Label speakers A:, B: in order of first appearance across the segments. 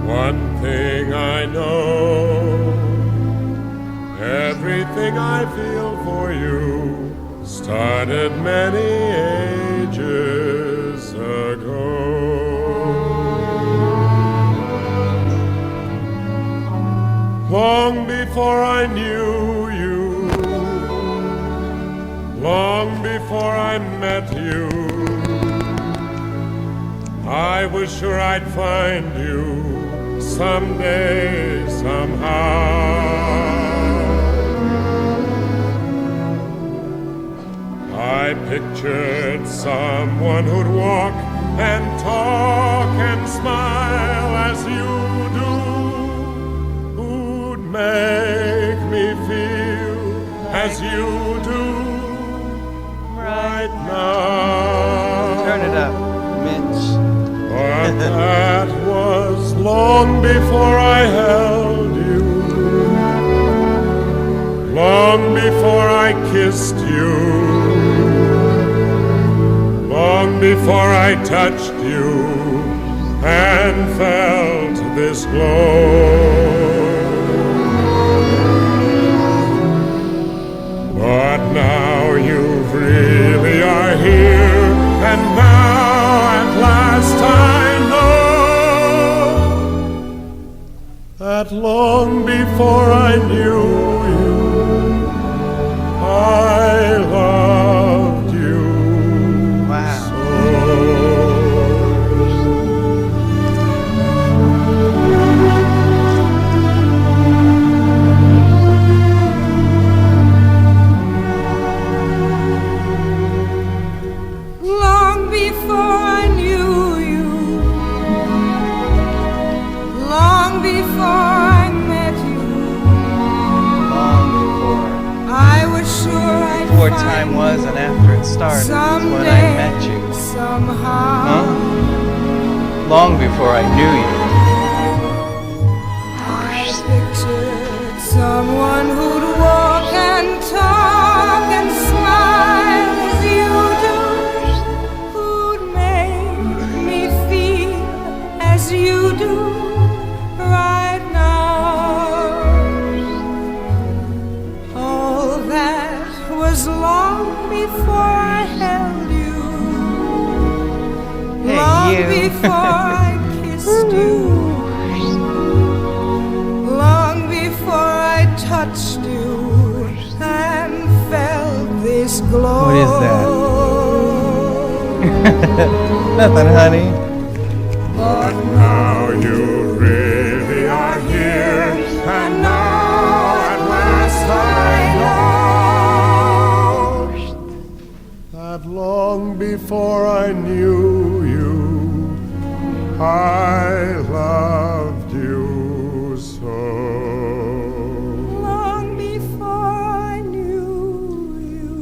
A: One thing I know, everything I feel for you started many ages ago. Long before I knew you, long before I met you, I was sure I'd find you someday, somehow. I pictured someone who'd walk and talk and smile as you do, who'd make me feel as you do right now.
B: Turn it up, Mitch.
A: But that was long before I held you, long before I kissed you, long before I touched you and felt this glow. But now you really are here, and now at last I know that long before I knew you, I loved you.
B: Wow.
C: Long before I knew you, long before I met you,
B: Long before.
C: I was sure I'd
B: Before
C: find
B: time was and after it started is when I
C: someday,
B: met you.
C: somehow.
B: Huh? Long before I knew you.
C: I pictured someone who'd walk and talk and smile as you do, who'd make me feel as you do right now. All that was long before I held you,
B: Hey,
C: long
B: you.
C: before I kissed you, long before I touched you and felt this glow.
B: What is that? Nothing, honey.
A: But now you really are here, and now at last I know that long before I knew you, I loved you so.
C: Long before I knew you.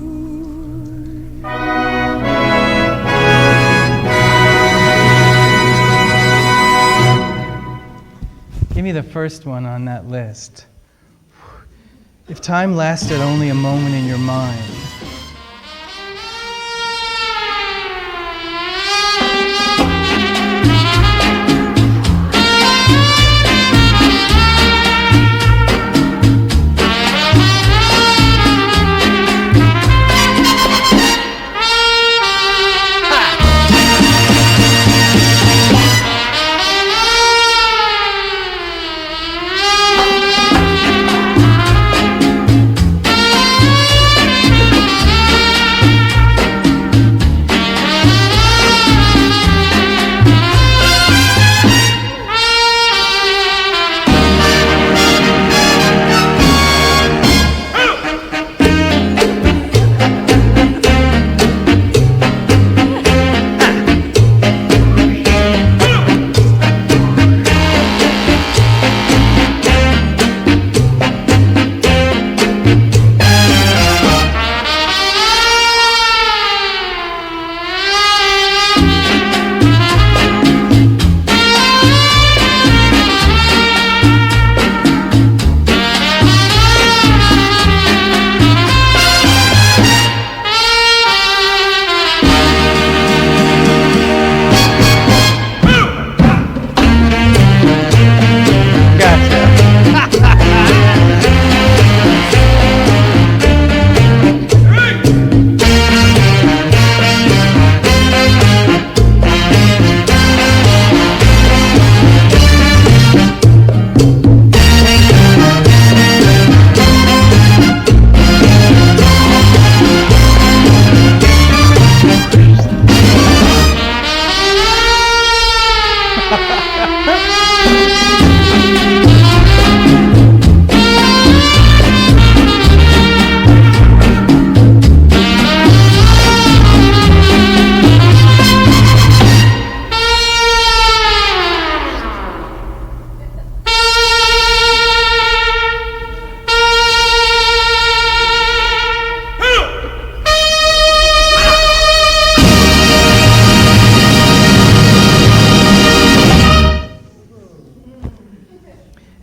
B: Give me the first one on that list. If time lasted only a moment in your mind.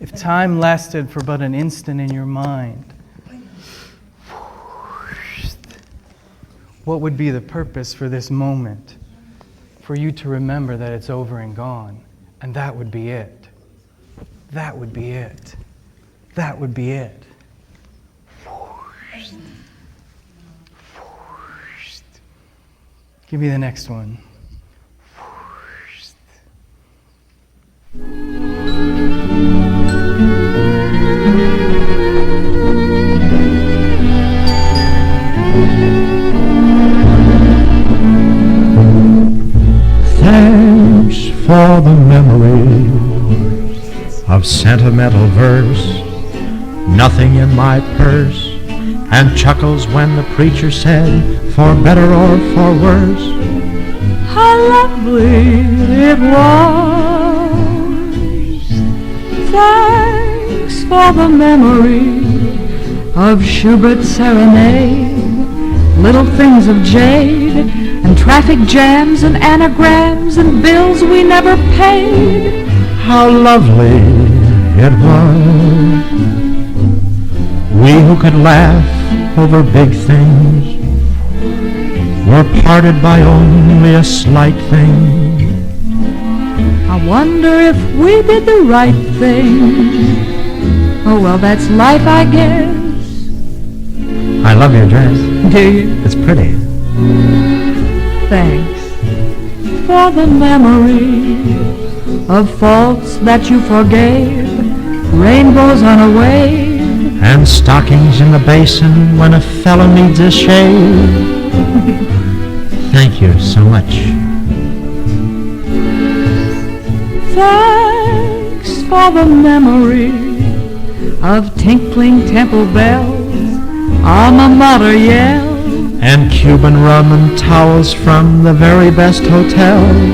B: If time lasted for but an instant in your mind, what would be the purpose for this moment? For you to remember that it's over and gone. And that would be it. That would be it. That would be it. Give me the next one.
D: Thanks for the memory of sentimental verse, nothing in my purse, and chuckles when the preacher said, for better or for worse. How lovely it was. Thanks for the memory of Schubert's serenade, little things of jade, and traffic jams and anagrams and bills we never paid. How lovely it was. We who could laugh over big things were parted by only a slight thing. I wonder if we did the right thing. Oh well, that's life, I guess. I love your dress. Do you? It's pretty. Thanks for the memory of faults that you forgave, rainbows on a wave, and stockings in the basin when a fellow needs a shave. Thank you so much. Thanks for the memory of tinkling temple bells, alma mater yell, and Cuban rum and towels from the very best hotels.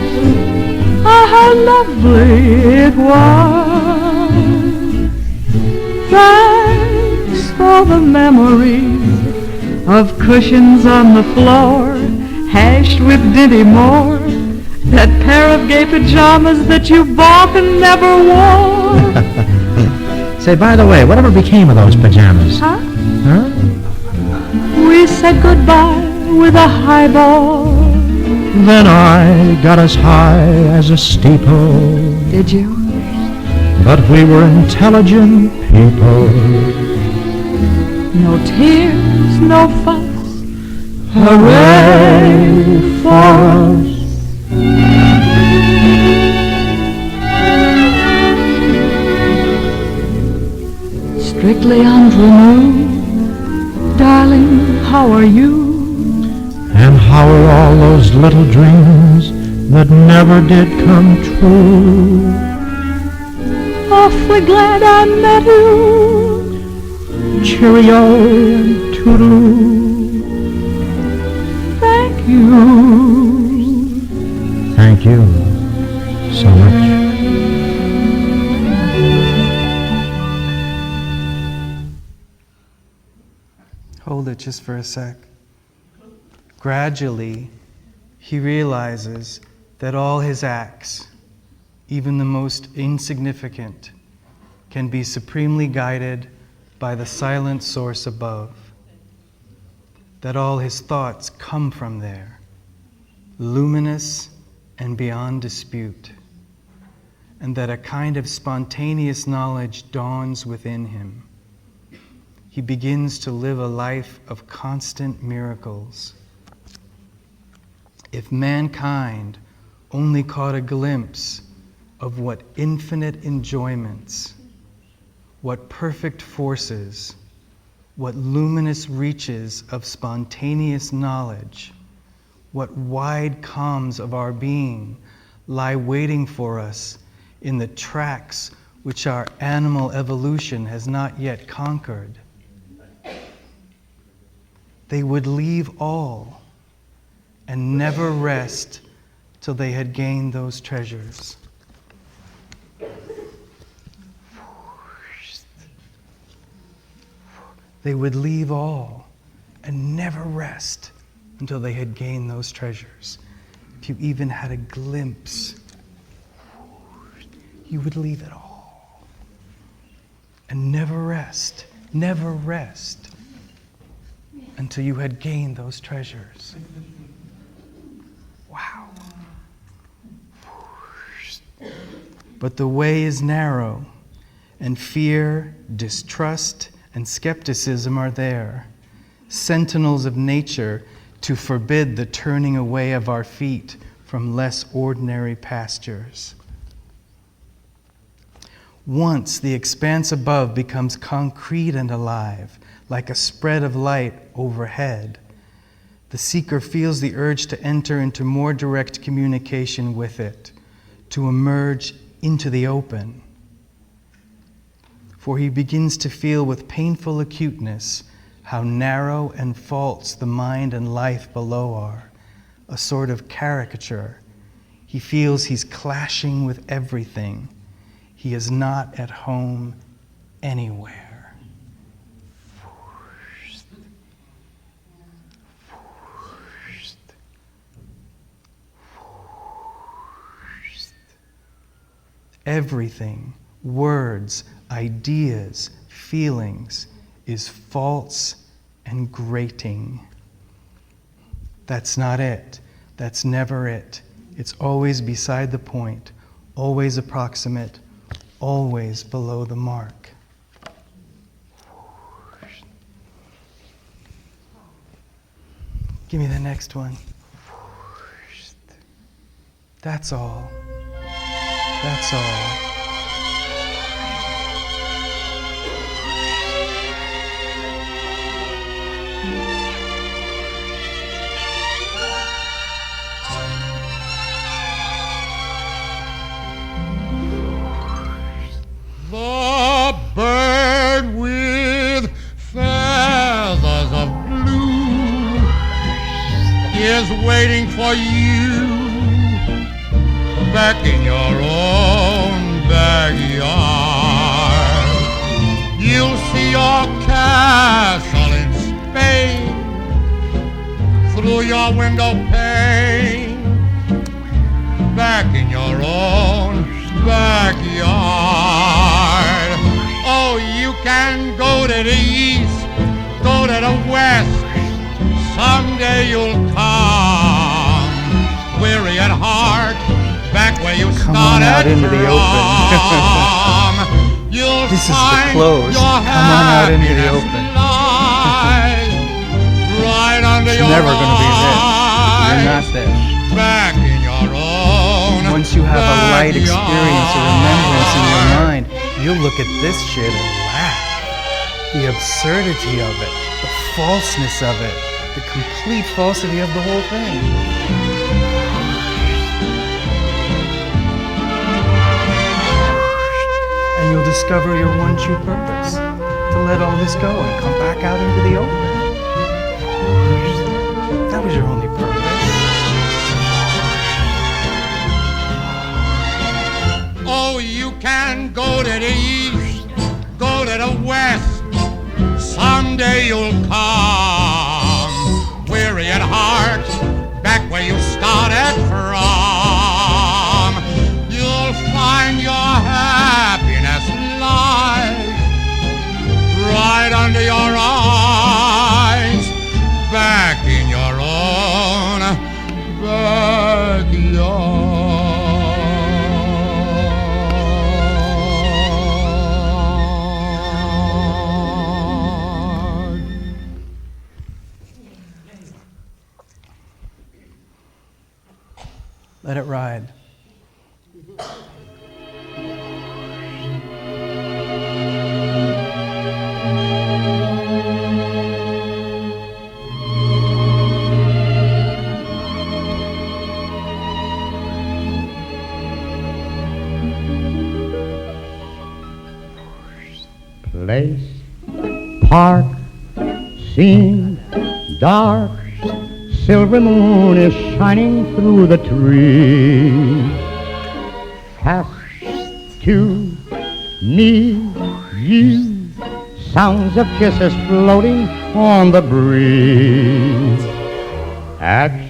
D: Ah, how lovely it was. Thanks for the memory of cushions on the floor, hashed with Dinty Moore, that pair of gay pajamas that you bought and never wore. Say, by the way, whatever became of those pajamas? Huh? We said goodbye with a highball. Then I got as high as a steeple. Did you? But we were intelligent people. No tears, no fuss. Hooray for us. Strictly unremembered. Darling, how are you? And how are all those little dreams that never did come true? Awfully glad I met you. Cheerio and toodaloo. Thank you. Thank you so much.
B: Hold it just for a sec. Gradually, he realizes that all his acts, even the most insignificant, can be supremely guided by the silent source above. That all his thoughts come from there, luminous and beyond dispute, and that a kind of spontaneous knowledge dawns within him. He begins to live a life of constant miracles. If mankind only caught a glimpse of what infinite enjoyments, what perfect forces, what luminous reaches of spontaneous knowledge, what wide calms of our being lie waiting for us in the tracks which our animal evolution has not yet conquered. They would leave all and never rest till they had gained those treasures. They would leave all and never rest until they had gained those treasures. If you even had a glimpse, you would leave it all and never rest until you had gained those treasures. Wow. But the way is narrow, and fear, distrust, and skepticism are there, sentinels of nature to forbid the turning away of our feet from less ordinary pastures. Once the expanse above becomes concrete and alive, like a spread of light overhead, the seeker feels the urge to enter into more direct communication with it, to emerge into the open. For he begins to feel with painful acuteness how narrow and false the mind and life below are, a sort of caricature. He feels he's clashing with everything. He is not at home anywhere. Everything, words, ideas, feelings, is false and grating. That's not it. That's never it. It's always beside the point, always approximate, always below the mark. Give me the next one. That's all. That's all.
A: The bird with feathers of blue is waiting for you back in your own backyard. You'll see your castle in Spain through your window pane, back in your own backyard. Oh, you can go to the east, go to the west, someday you'll come, weary at heart, back where you
B: Come
A: started
B: on out into the open.
A: You'll
B: This is the
A: find
B: close.
A: your
B: Come on out into the
A: happiness
B: open.
A: lies right under
B: It's
A: your
B: never going to be this. You're
A: eyes.
B: not this.
A: Back in your own
B: Once you have a light experience, a remembrance in your
A: backyard.
B: mind, you'll look at this shit and laugh. The absurdity of it, the falseness of it, the complete falsity of the whole thing. And you'll discover your one true purpose, to let all this go and come back out into the open. That was your only purpose.
A: Oh, you can go to the east, go to the west, someday you'll come, weary at heart, back where you started from. You'll find your happiness lies right under your eyes, back in your own backyard. Place, park, scene, dark, silver moon is shining through the trees. Past to me, you, sounds of kisses floating on the breeze. Act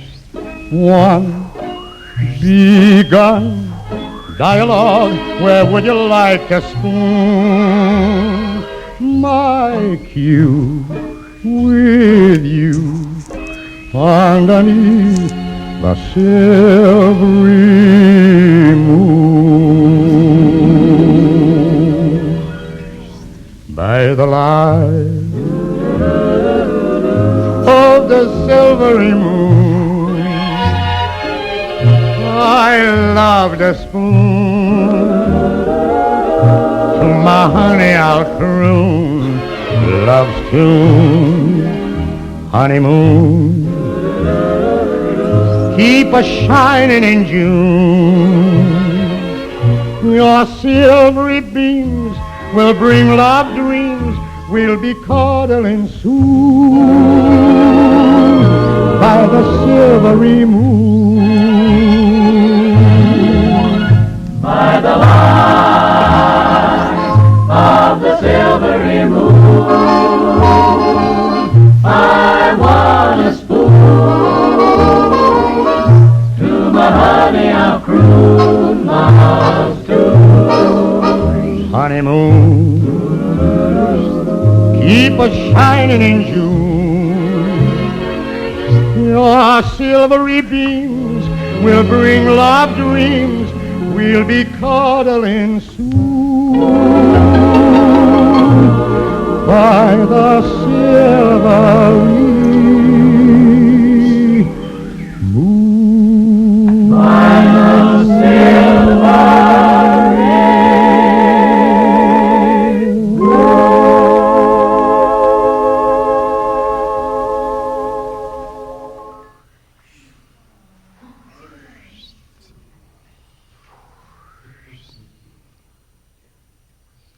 A: one, begun, dialogue, where would you like a spoon? My cue with you underneath the silvery moon. By the light of the silvery moon, I loved a spoon. To my honey I'll croon love's tune. Honeymoon, keep a shining in June. Your silvery beams will bring love dreams. We'll be cuddling soon by the silvery moon. By the light of the silvery moon, I want a spoon. To my honey I'll croon love's tune. Honeymoon, keep a shining in June. Your silvery beams will bring love dreams. We'll be cuddling soon by the silvery moon. By the silvery moon.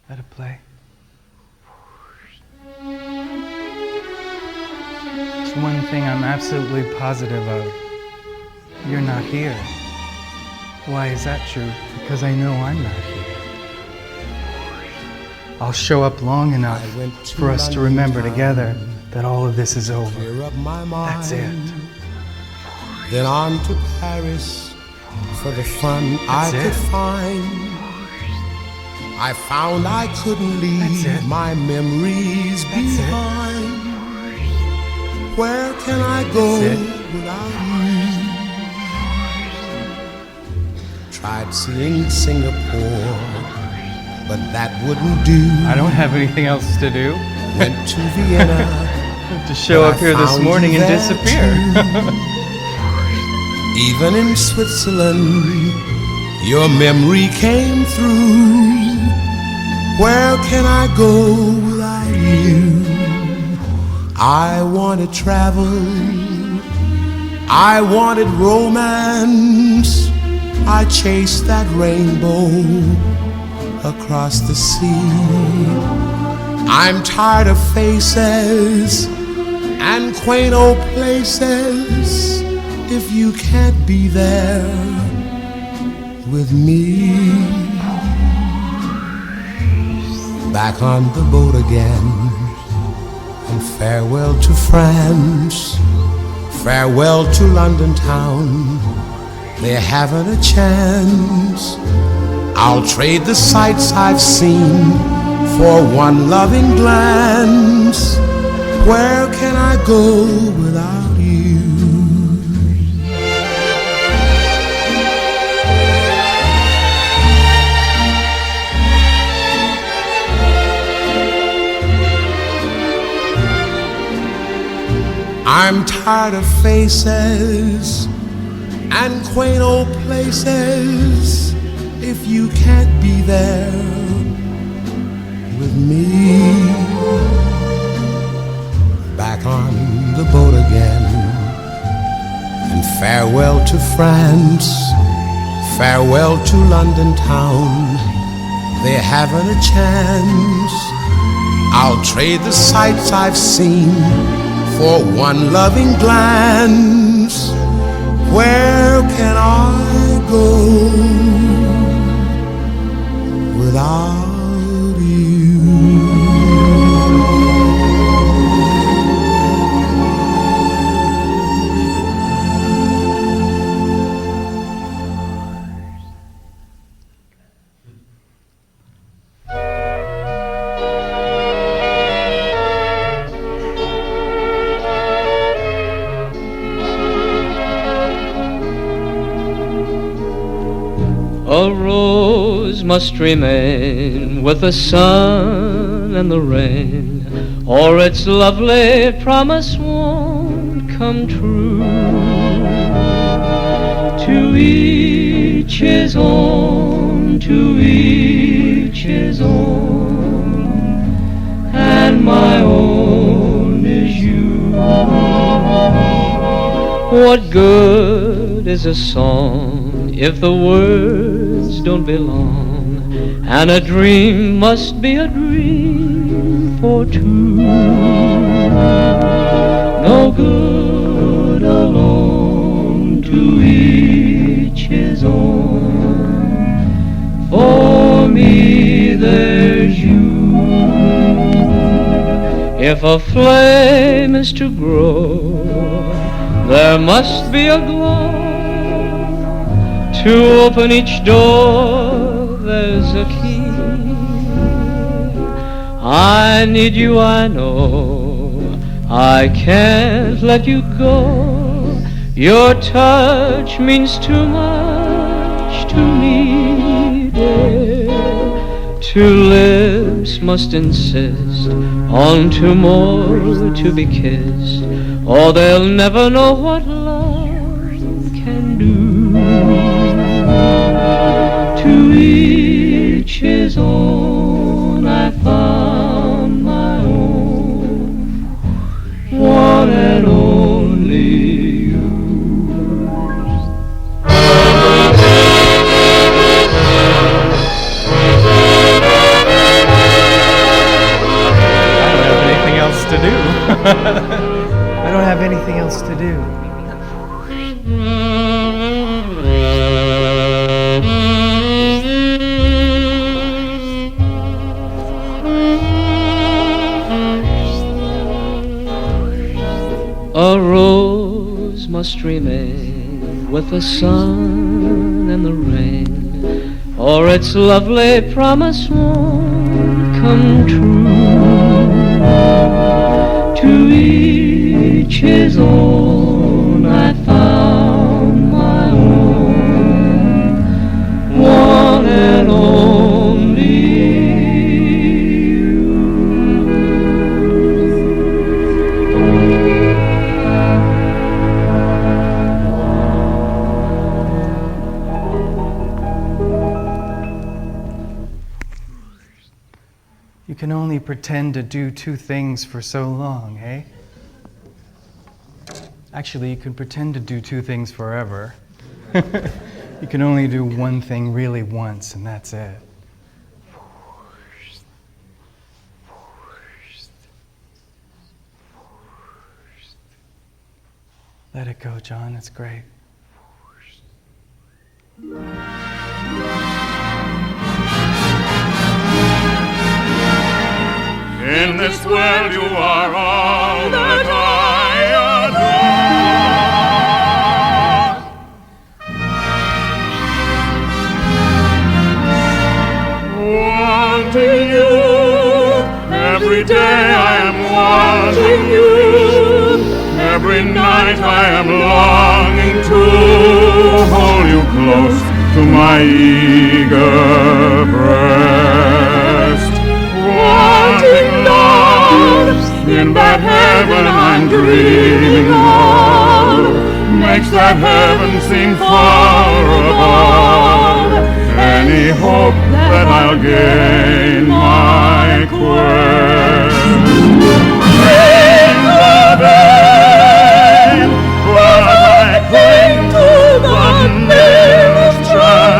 B: Let it play. There's one thing I'm absolutely positive of. You're not here. Why is that true? Because I know I'm not here. I'll show up long enough for us to remember together that all of this is over. That's it.
E: Then on to Paris for the fun I could find. I found I couldn't leave my memories behind. Where can I go without you? Tried seeing Singapore, but that wouldn't do.
B: I don't have anything else to do.
E: Went to Vienna
B: to show up here this morning and disappear.
E: Even in Switzerland, your memory came through. Where can I go without you? I wanted travel, I wanted romance. I chased that rainbow across the sea. I'm tired of faces and quaint old places if you can't be there with me. Back on the boat again, and farewell to France, farewell to London town. They haven't a chance. I'll trade the sights I've seen for one loving glance. Where can I go without you? I'm tired of faces and quaint old places if you can't be there with me. Back on the boat again, and farewell to France, Farewell to London town, they haven't a chance. I'll trade the sights I've seen for one loving glance. Where can I go without you?
F: A rose must remain with the sun and the rain, or its lovely promise won't come true. To each his own, to each his own, and my own is you. What good is a song if the words don't belong, and a dream must be a dream for two? No good alone, to each his own. For me there's you. If a flame is to grow, there must be a glow. To open each door, there's a key. I need you, I know. I can't let you go. Your touch means too much to me, dear. Two lips must insist on two more to be kissed, or they'll never know what love can do. To each his own, I found my own, one and only you.
B: I don't have anything else to do. I don't have anything else to do.
F: A rose must remain with the sun and the rain, or its lovely promise won't come true. To each his own, I found my own, one and only you.
B: You can only pretend to do two things for so long, eh? Actually, you can pretend to do two things forever. You can only do one thing really once, and that's it. Let it go, John. It's great.
A: In this world you are all that I adore. Wanting you, every day I am wanting you. Every night I am longing to hold you close to my eager breast. Wanting love in that heaven I'm dreaming of, makes that heaven seem far above any hope that I'll gain my quest. Dreams are vain, but I cling to the nearest strand.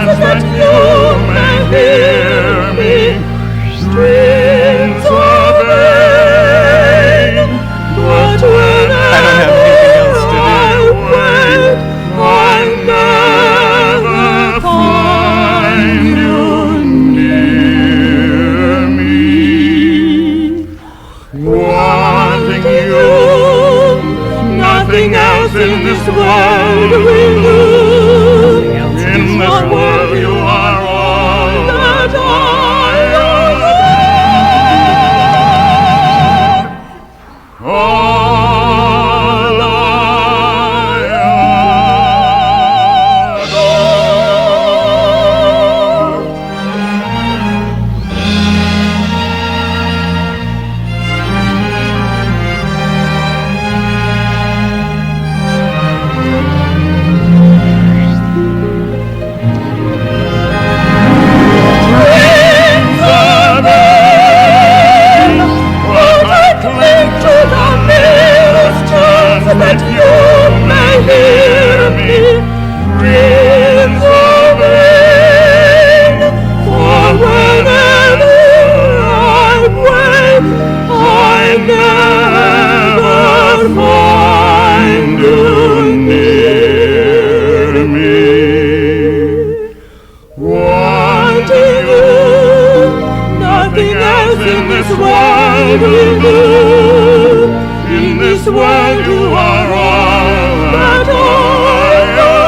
C: 'cause in this world we live, in this world you are all that I adore.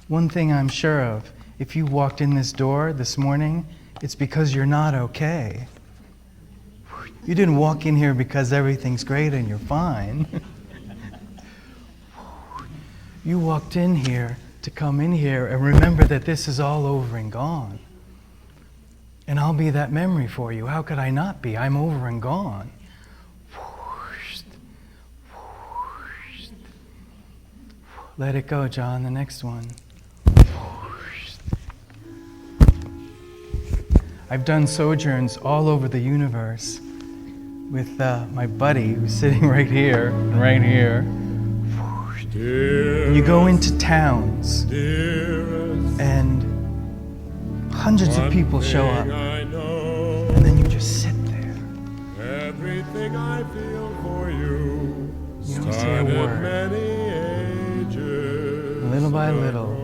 B: One thing I'm sure of, if you walked in this door this morning, it's because you're not okay. You didn't walk in here because everything's great and you're fine. You walked in here to come in here and remember that this is all over and gone. And I'll be that memory for you. How could I not be? I'm over and gone. Let it go, John, the next one. I've done sojourns all over the universe with my buddy who's sitting right here and right here. And you go into towns and hundreds of people show up and then you just sit there.
E: Everything I feel for you.
B: You don't say a word. Little by little,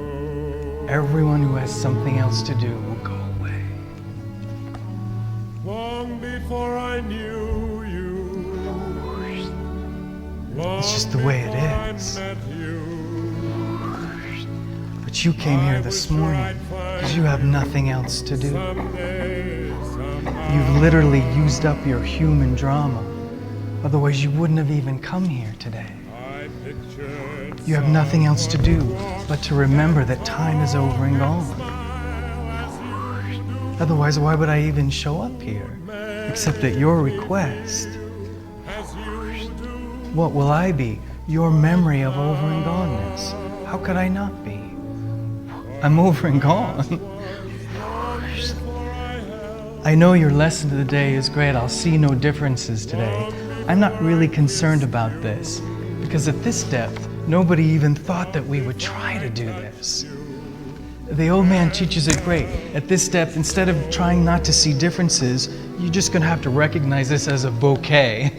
B: everyone who has something else to do will go away.
E: Long before I knew you.
B: It's just the way it is. But you came here this morning because you have nothing else to do. You've literally used up your human drama. Otherwise, you wouldn't have even come here today. You have nothing else to do but to remember that time is over and gone. Otherwise, why would I even show up here? Except at your request. What will I be? Your memory of over and goneness. How could I not be? I'm over and gone. I know your lesson of the day is great. I'll see no differences today. I'm not really concerned about this, because at this depth, nobody even thought that we would try to do this. The old man teaches it great. At this depth, instead of trying not to see differences, you're just going to have to recognize this as a bouquet.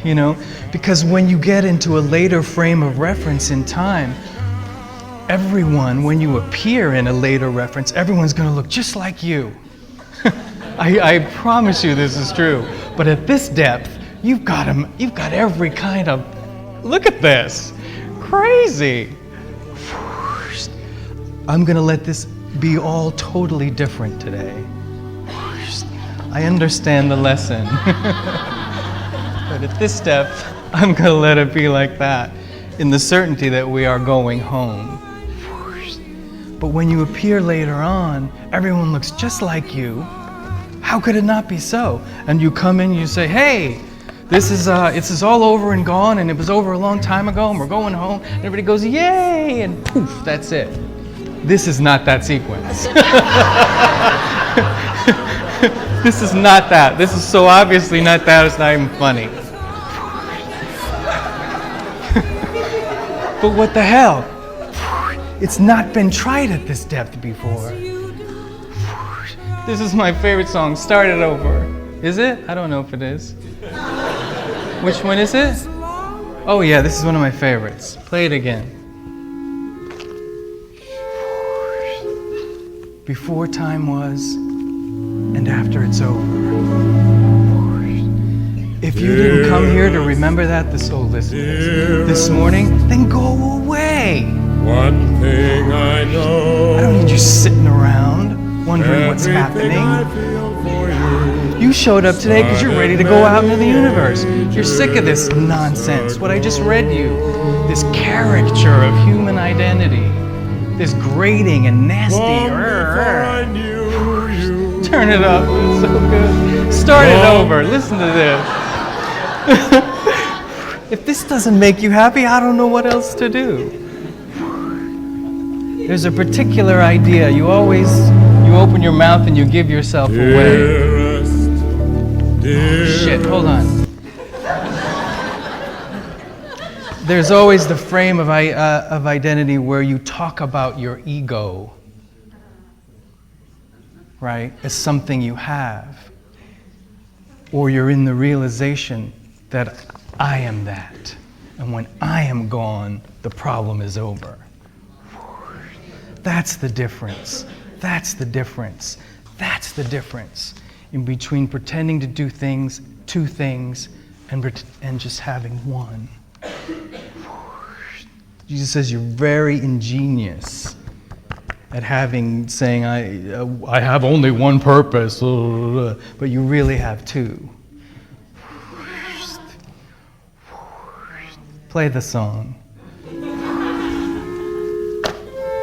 B: You know? Because when you get into a later frame of reference in time, everyone, when you appear in a later reference, everyone's going to look just like you. I promise you this is true. But at this depth, you've got every kind of, look at this. Crazy. I'm going to let this be all totally different today. I understand the lesson. But at this depth, I'm going to let it be like that, in the certainty that we are going home. But when you appear later on, everyone looks just like you. How could it not be so? And you come in, you say, hey, this is all over and gone, and it was over a long time ago, and we're going home. And everybody goes, yay, and poof, that's it. This is not that sequence. This is not that. This is so obviously not that, it's not even funny. But what the hell? It's not been tried at this depth before. This is my favorite song, Start It Over. Is it? I don't know if it is. Which one is it? Oh yeah, this is one of my favorites. Play it again. Before time was, and after it's over. If you didn't come here to remember that this morning, then go away.
E: One thing I know.
B: I don't need you sitting around wondering what's happening. You showed up today because you're ready to go out into the universe. You're sick of this nonsense, what I just read you. This caricature of human identity. This grating and nasty. Turn it up, it's so good. Start it over, listen to this. If this doesn't make you happy, I don't know what else to do. There's a particular idea. You open your mouth and you give yourself away. Shit, hold on. there's always the frame of identity where you talk about your ego, right, as something you have. Or you're in the realization that I am that. And when I am gone, the problem is over. That's the difference. That's the difference. That's the difference in between pretending to do things, two things, and just having one. Jesus says you're very ingenious at saying, I have only one purpose, but you really have two. Play the song.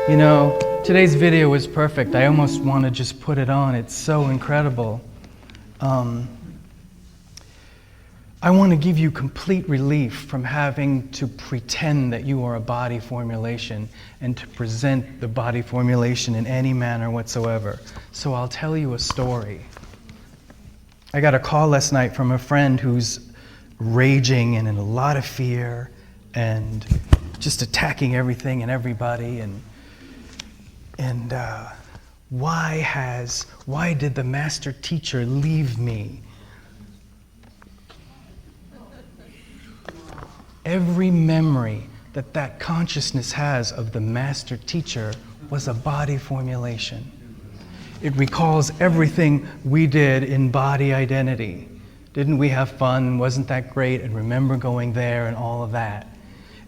B: You know, today's video was perfect. I almost want to just put it on. It's so incredible. I want to give you complete relief from having to pretend that you are a body formulation and to present the body formulation in any manner whatsoever. So I'll tell you a story. I got a call last night from a friend who's raging and in a lot of fear and just attacking everything and everybody. And why did the master teacher leave me? Every memory that consciousness has of the master teacher was a body formulation. It recalls everything we did in body identity. Didn't we have fun? Wasn't that great? And remember going there and all of that.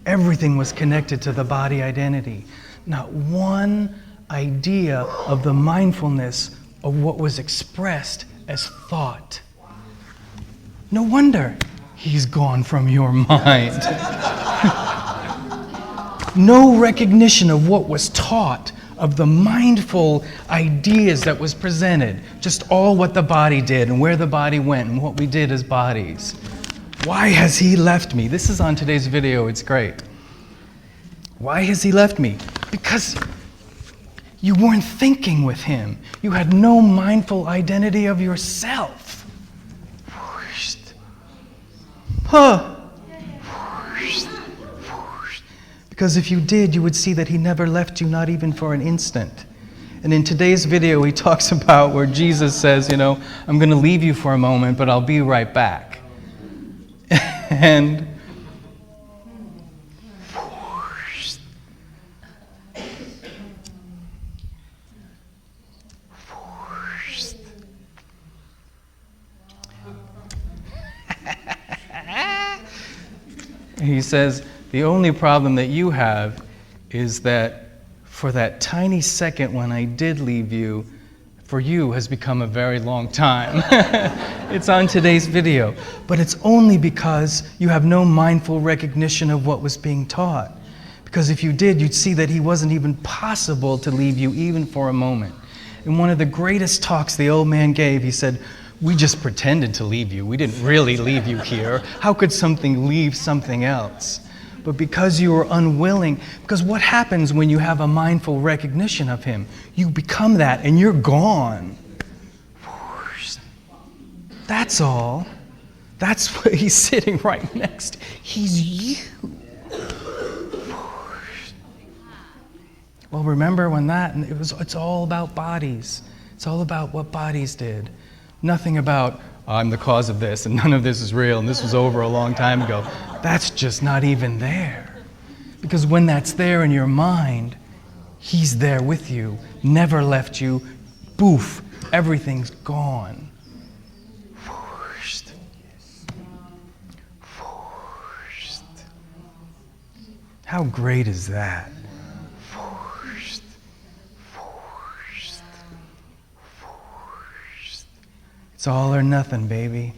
B: Everything was connected to the body identity. Not one idea of the mindfulness of what was expressed as thought. No wonder he's gone from your mind. No recognition of what was taught, of the mindful ideas that was presented, just all what the body did and where the body went and what we did as bodies. Why has he left me? This is on today's video, it's great. Why has he left me? Because you weren't thinking with him. You had no mindful identity of yourself. Huh. Because if you did, you would see that he never left you, not even for an instant. And in today's video, he talks about where Jesus says, I'm going to leave you for a moment, but I'll be right back. And he says, the only problem that you have is that for that tiny second when I did leave you, for you has become a very long time. It's on today's video. But it's only because you have no mindful recognition of what was being taught. Because if you did, you'd see that he wasn't even possible to leave you even for a moment. In one of the greatest talks the old man gave, he said, we just pretended to leave you. We didn't really leave you here. How could something leave something else? But because you were unwilling, because what happens when you have a mindful recognition of him? You become that and you're gone. That's all. That's what he's sitting right next. He's you. Well, remember when it's all about bodies. It's all about what bodies did. Nothing about, I'm the cause of this, and none of this is real, and this was over a long time ago. That's just not even there. Because when that's there in your mind, he's there with you, never left you, poof, everything's gone. How great is that? It's all or nothing, baby.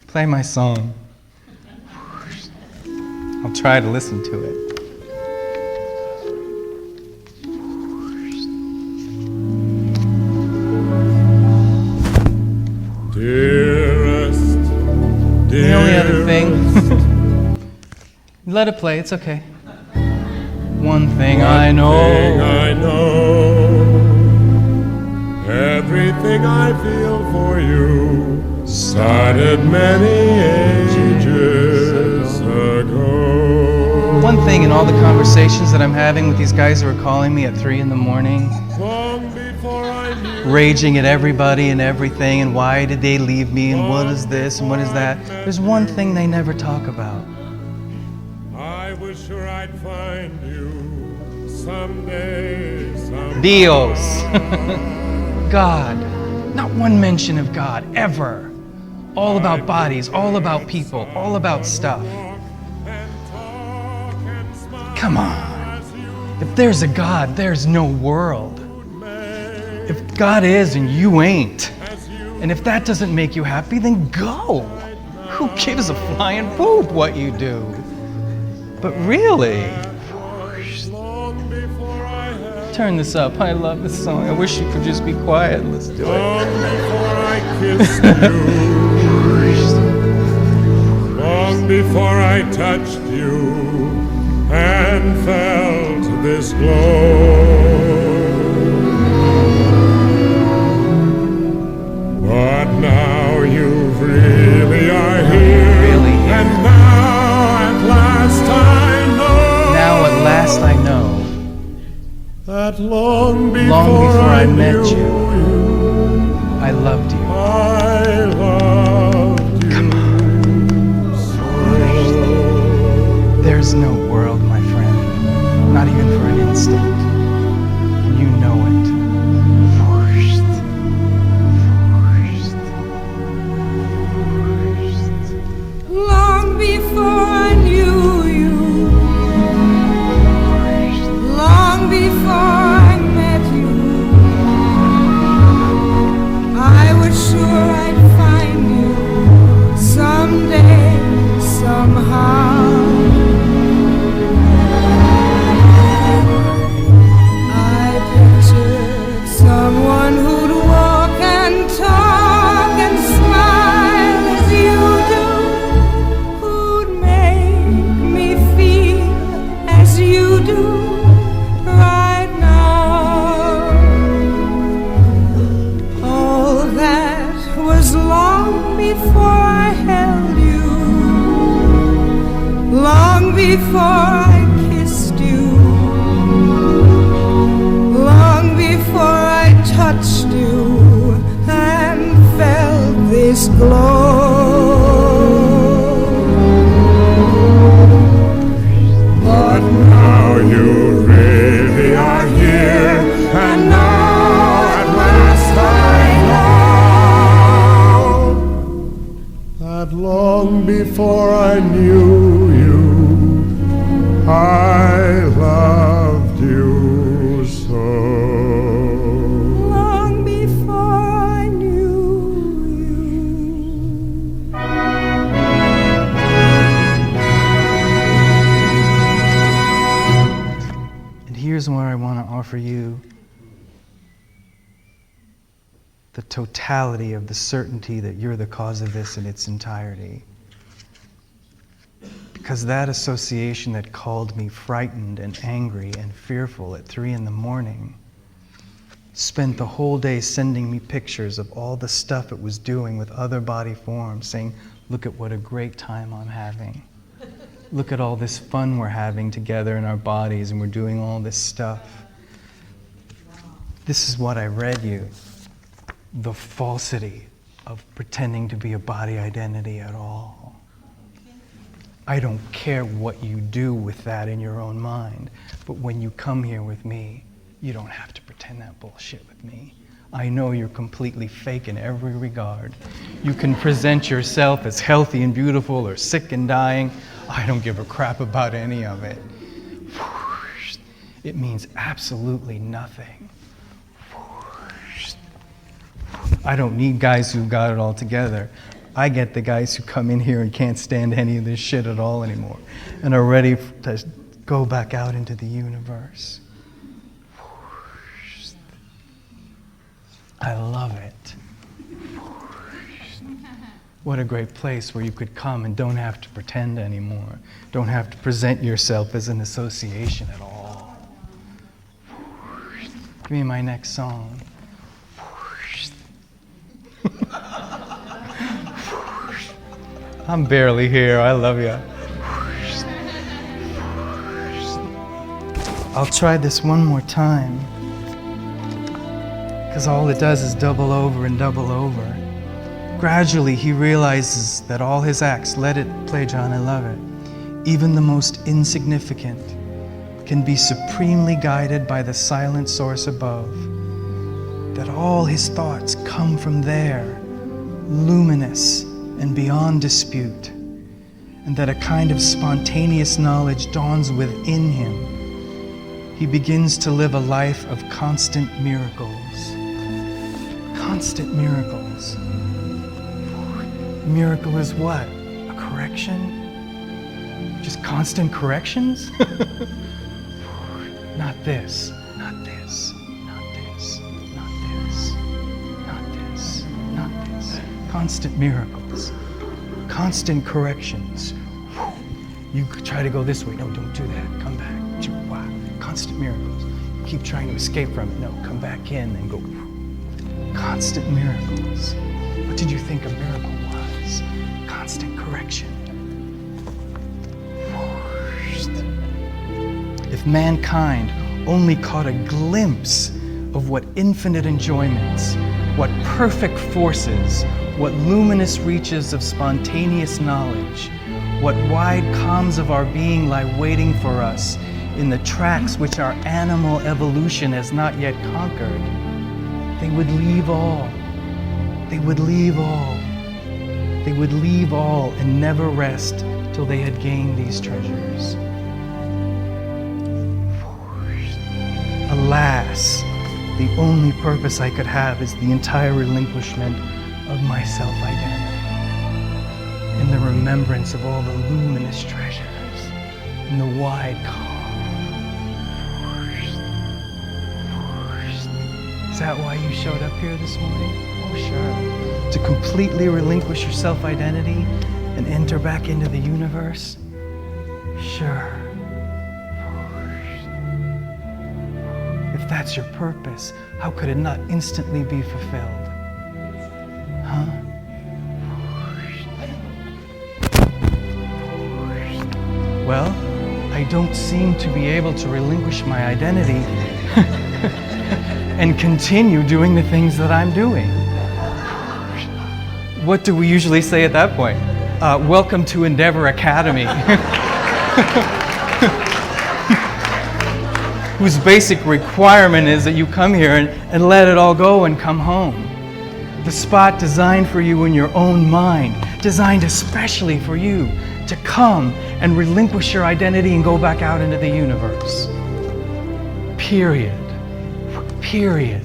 B: Play my song. I'll try to listen to it.
E: Dearest,
B: The only other thing, let it play, it's okay. One thing I know.
E: Everything I feel for you started many ages
B: one thing in all the conversations that I'm having with these guys who are calling me at 3 in the morning,
E: long before I knew.
B: raging at everybody and everything, and why did they leave me, and what is this, and what is that, there's one thing they never talk about.
E: I was sure I'd find you someday, somehow.
B: Dios. God. Not one mention of God, ever. All about bodies, all about people, all about stuff. Come on. If there's a God, there's no world. If God is and you ain't, and if that doesn't make you happy, then go. Who gives a flying poop what you do? But really, turn this up. I love this song. I wish you could just be quiet. Let's do it.
E: Long before I kissed you, long before I touched you and felt this glow. But now you really are here,
B: Really here.
E: and now at last I know.
B: Now at last I know.
E: That long
B: Long before I met
E: knew
B: you, I loved you.
E: I loved you.
B: Come on. There's no world, my friend. Not even for an instant. You know it.
G: Long before I knew you, long before I met you, I was sure I'd find you someday, somehow. I pictured someone who'd walk and talk and smile as you do, who'd make me feel as you do right now. All that was long before I held you, long before I kissed you, long before I touched you and felt this glow.
E: But now you really are here, and now at last I know that long before I knew you, I loved you so.
G: Long before I knew you.
B: And here's where I want to offer you the totality of the certainty that you're the cause of this in its entirety. Because that association that called me frightened and angry and fearful at 3 in the morning spent the whole day sending me pictures of all the stuff it was doing with other body forms, saying, look at what a great time I'm having. Look at all this fun we're having together in our bodies, and we're doing all this stuff. This is what I read you. The falsity of pretending to be a body identity at all. I don't care what you do with that in your own mind, but when you come here with me, you don't have to pretend that bullshit with me. I know you're completely fake in every regard. You can present yourself as healthy and beautiful or sick and dying. I don't give a crap about any of it. It means absolutely nothing. I don't need guys who got it all together. I get the guys who come in here and can't stand any of this shit at all anymore and are ready to go back out into the universe. I love it. What a great place where you could come and don't have to pretend anymore. Don't have to present yourself as an association at all. Give me my next song. I'm barely here. I love you. I'll try this one more time, because all it does is double over and double over. Gradually, he realizes that all his acts, let it play, John, I love it, even the most insignificant, can be supremely guided by the silent source above. That all his thoughts come from there, luminous and beyond dispute, and that a kind of spontaneous knowledge dawns within him. He begins to live a life of constant miracles. Constant miracles. Miracle is what? A correction? Just constant corrections? Not this, not this, not this, not this, not this, not this. Constant miracles. Constant corrections. You try to go this way. No, don't do that. Come back. Wow. Constant miracles. You keep trying to escape from it. No, come back in and go. Constant miracles. What did you think a miracle was? Constant correction. If mankind only caught a glimpse of what infinite enjoyments, what perfect forces, what luminous reaches of spontaneous knowledge, what wide calms of our being lie waiting for us in the tracks which our animal evolution has not yet conquered, they would leave all. They would leave all. They would leave all and never rest till they had gained these treasures. Alas, the only purpose I could have is the entire relinquishment of my self-identity in the remembrance of all the luminous treasures in the wide calm. Is that why you showed up here this morning? Oh, sure. To completely relinquish your self-identity and enter back into the universe? Sure. If that's your purpose, how could it not instantly be fulfilled? Huh? Well, I don't seem to be able to relinquish my identity and continue doing the things that I'm doing. What do we usually say at that point? Welcome to Endeavor Academy. Whose basic requirement is that you come here and let it all go and come home. The spot designed for you in your own mind, designed especially for you to come and relinquish your identity and go back out into the universe. Period. Period.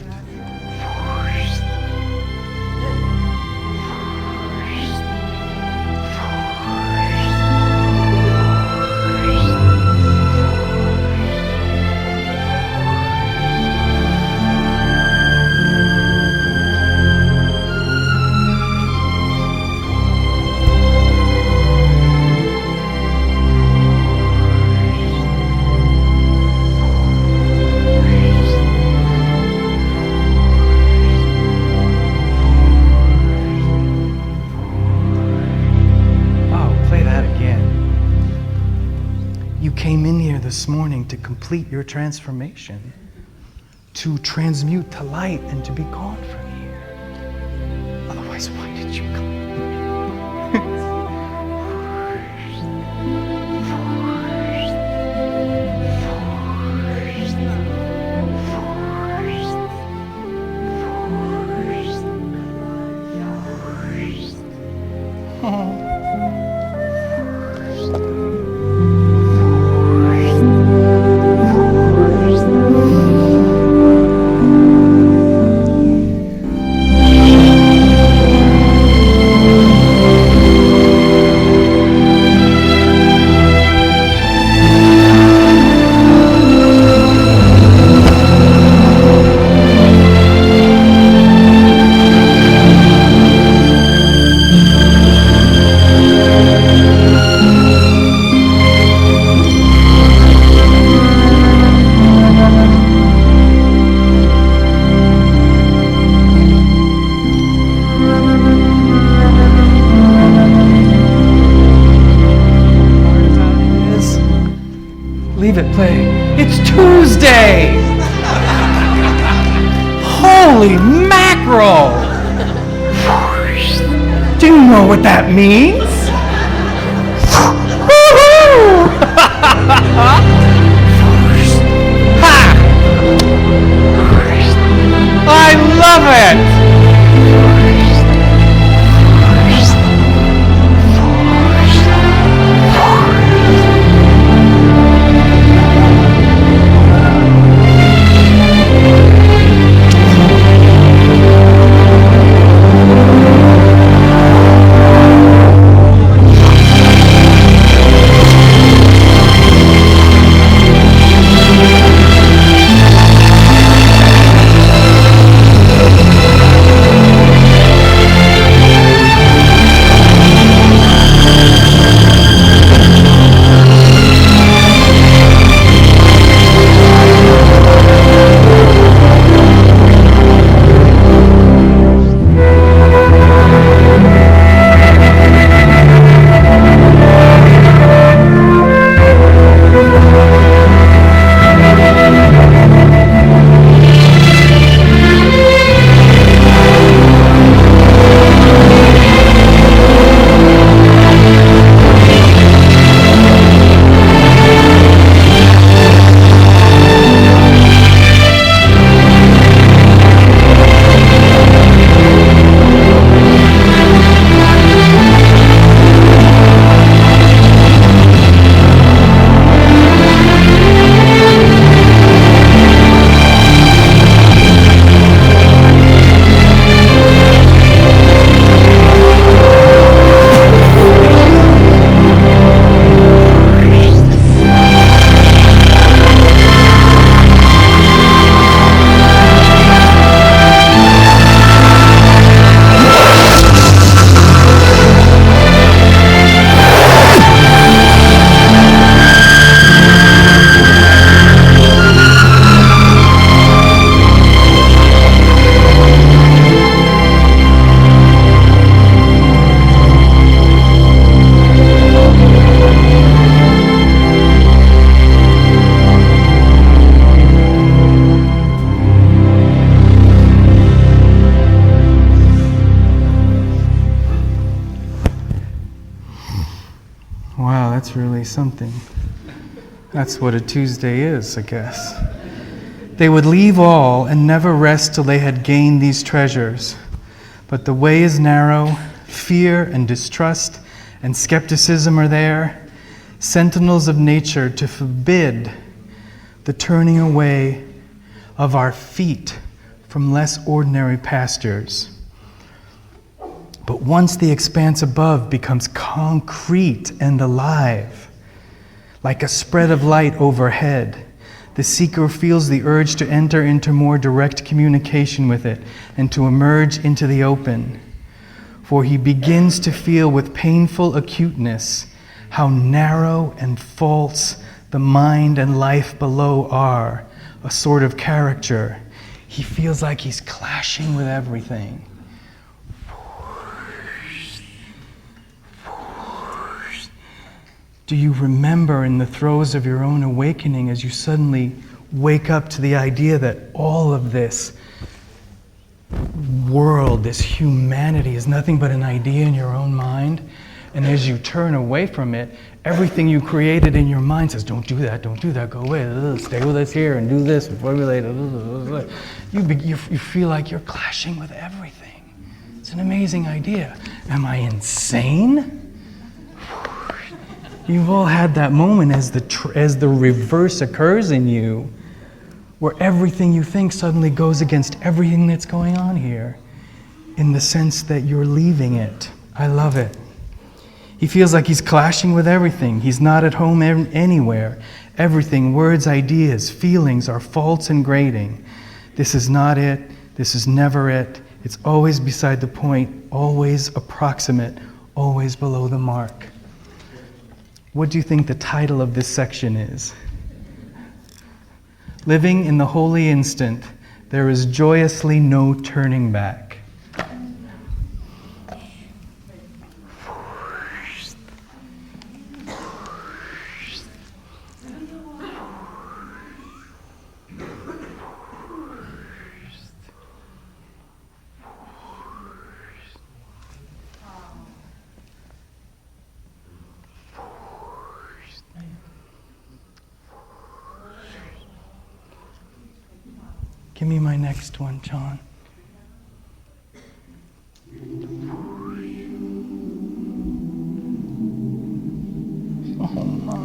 B: This morning to complete your transformation, to transmute to light and to be gone from here. Otherwise, why did you come? Leave it play. It's Tuesday! Holy mackerel! Do you know what that means? Woohoo! Ha! I love it! Wow, that's really something. That's what a Tuesday is, I guess. They would leave all and never rest till they had gained these treasures. But the way is narrow, fear and distrust and skepticism are there, sentinels of nature to forbid the turning away of our feet from less ordinary pastures. But once the expanse above becomes concrete and alive, like a spread of light overhead, the seeker feels the urge to enter into more direct communication with it and to emerge into the open. For he begins to feel with painful acuteness how narrow and false the mind and life below are, a sort of caricature. He feels like he's clashing with everything. Do you remember in the throes of your own awakening as you suddenly wake up to the idea that all of this world, this humanity is nothing but an idea in your own mind? And as you turn away from it, everything you created in your mind says, don't do that, go away, stay with us here and do this and formulate it. You feel like you're clashing with everything. It's an amazing idea. Am I insane? You've all had that moment as the reverse occurs in you, where everything you think suddenly goes against everything that's going on here, in the sense that you're leaving it. I love it. He feels like he's clashing with everything. He's not at home anywhere. Everything, words, ideas, feelings are false and grating. This is not it. This is never it. It's always beside the point, always approximate, always below the mark. What do you think the title of this section is? Living in the holy instant, there is joyously no turning back. Give me my next one, John. Oh my.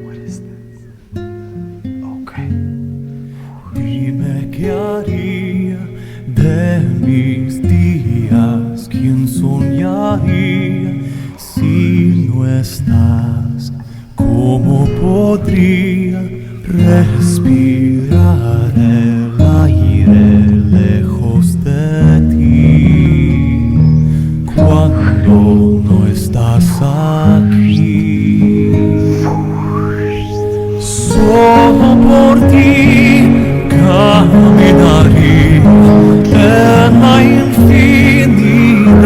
B: What is this?
C: mis días, ¿quién soñaría si no estás? ¿Cómo podría respirar el aire lejos de ti cuando no estás aquí? Solo por ti caminaré en la infinidad,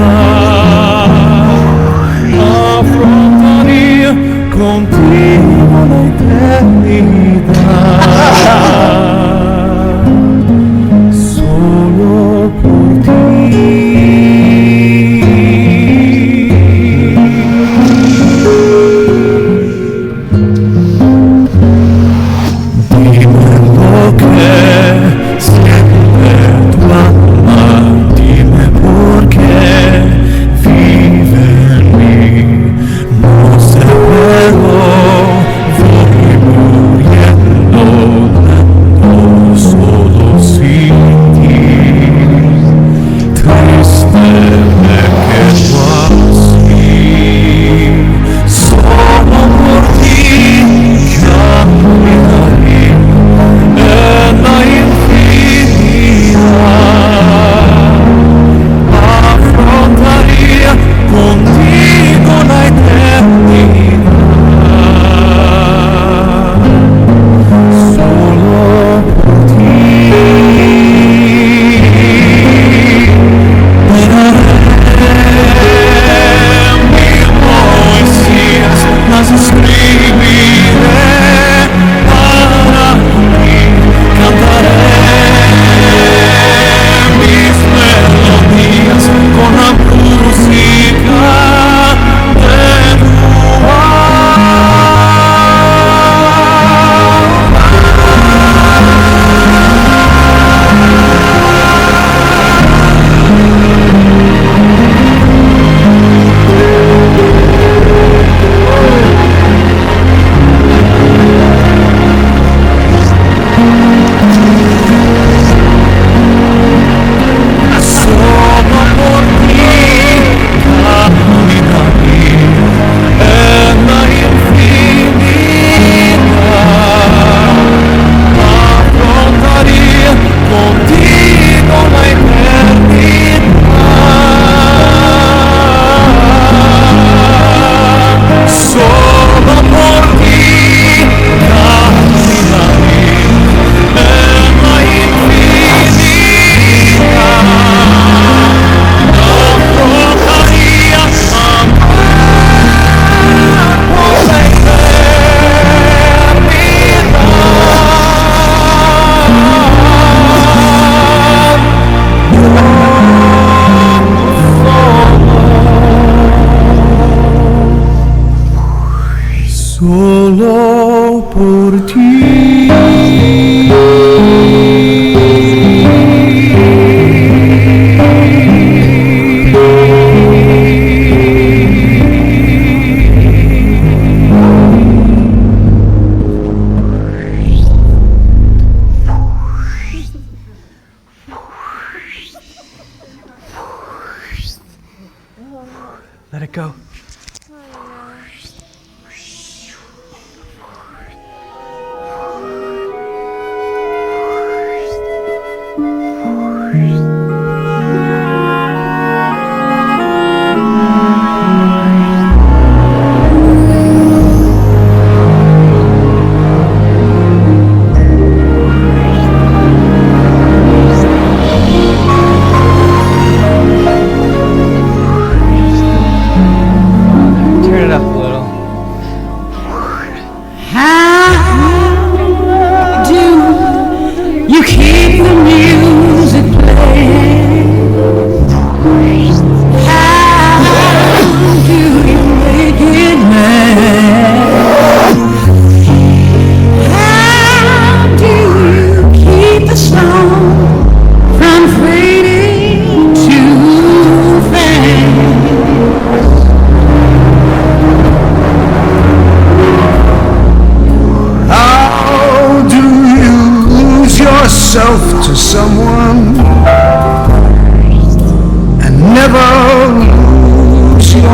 C: afrontaré contigo la eternidad, solo por ti. Dime lo que siente tu alma, dime por qué vive en mí. No sé, pero voy muriendo lento, solo sin ti. Triste me quedo así, solo por ti caminaré en la infinidad, afrontaría contigo la eternidad, solo por ti. Llenaré mil poesías, las escribiré para ti, cantaré mis melodías con la música de tu solo por ti caminaré en la infinidad, afrontaría contigo la eternidad, solo por ti caminaré en la infinidad, afrontaría amar por la eternidad, solo por ti.
B: Let it go.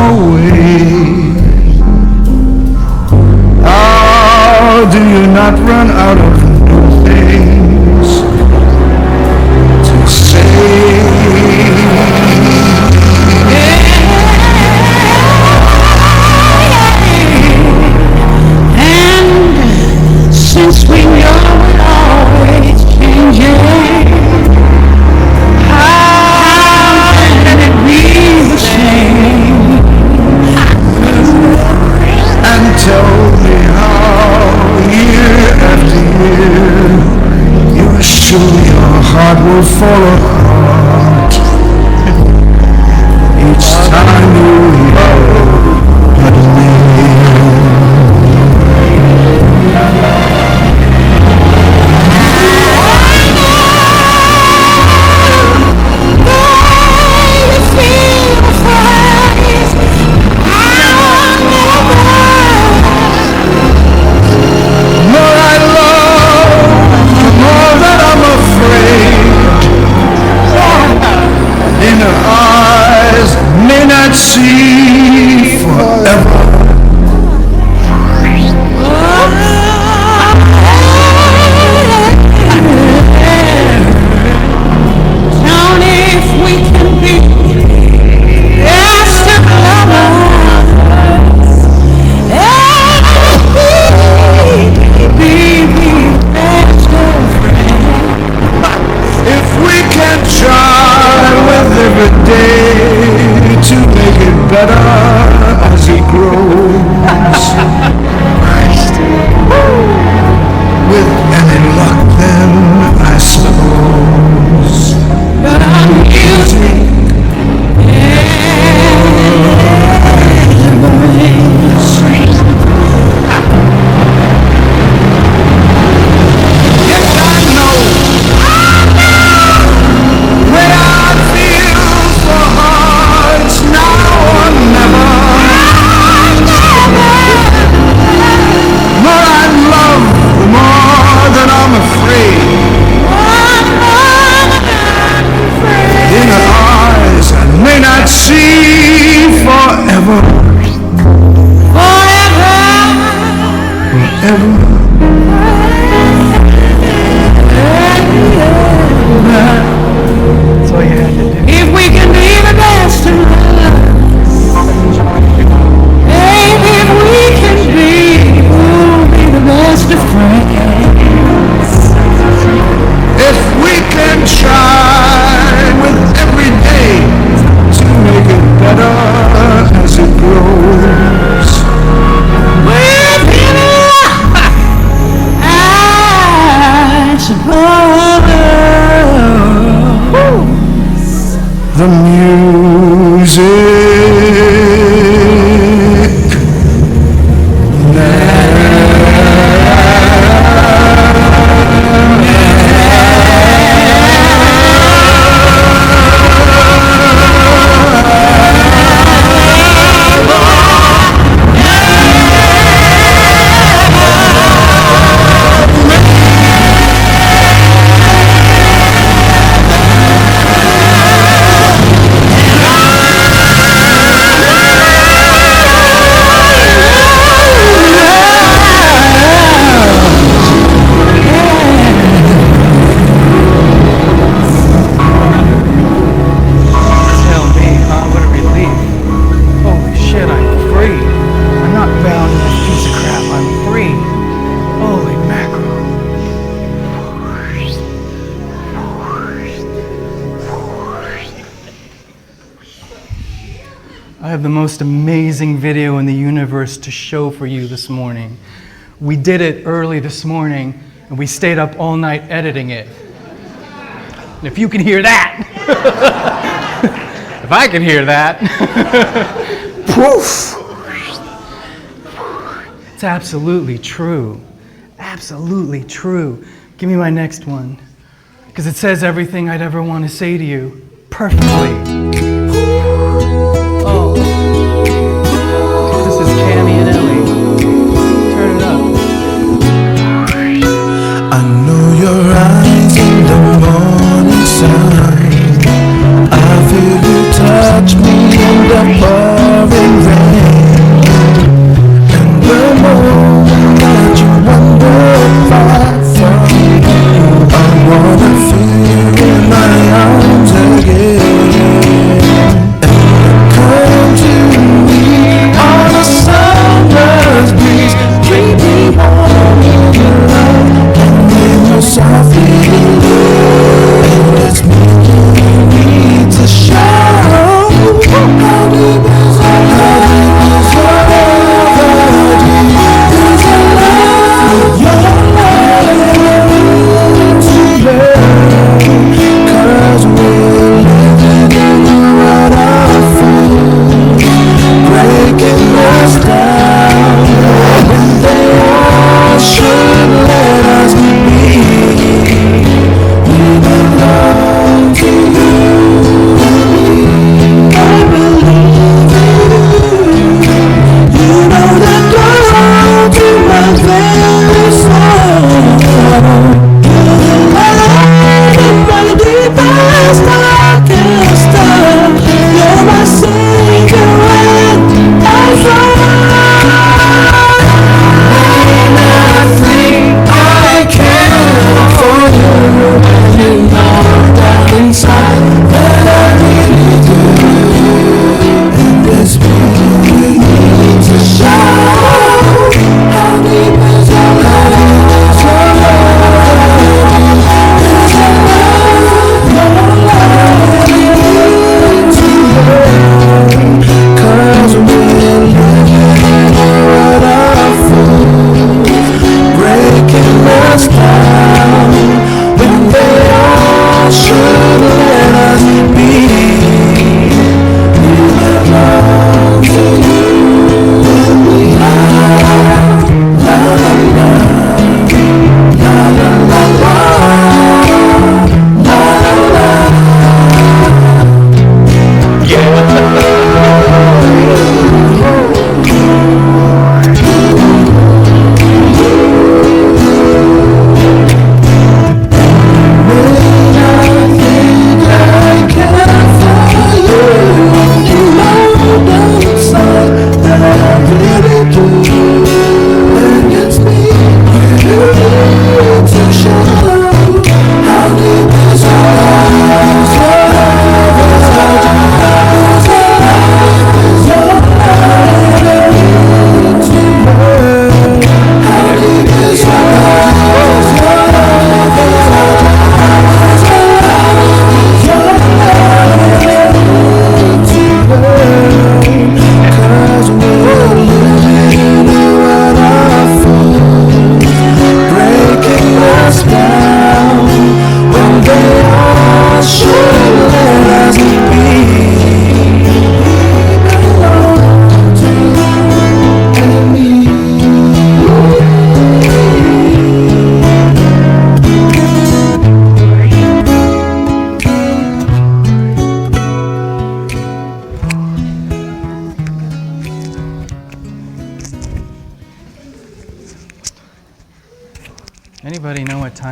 H: away. How do you not run out of new things to say?
G: And since we know it always changes, how can it be the same?
H: And tell me how, year after year, you're sure your heart will fall apart each time you hear her name. See forever.
G: Tony, if we can be best of lovers, be best of friends.
H: If we can try with every day to make it better as it grows. With any luck then, I suppose.
G: But I'm music
H: Yes, I know when I feel for hearts now or never. More I love, the more that I'm afraid. In her eyes I may not see forever. Forever.
B: That's all you had to do.
G: if we can be the best of lovers. Baby, if we can be, we'll be the best of friends.
H: If we can try with every day to make it better as it grows.
G: With him, I suppose.
H: The music
B: Tell me, huh? What a relief. Holy shit, I'm free. I'm not bound to this piece of crap. I'm free. Holy mackerel. I have the most amazing video in the universe to show for you this morning. We did it early this morning, and we stayed up all night editing it. And if you can hear that, if I can hear that, poof! It's absolutely true. Absolutely true. Give me my next one. Because it says everything I'd ever want to say to you perfectly. Oh. This is Cammy and Ellie. Turn it up.
H: I know your eyes in the morning sun. I feel you touch me in the pouring rain.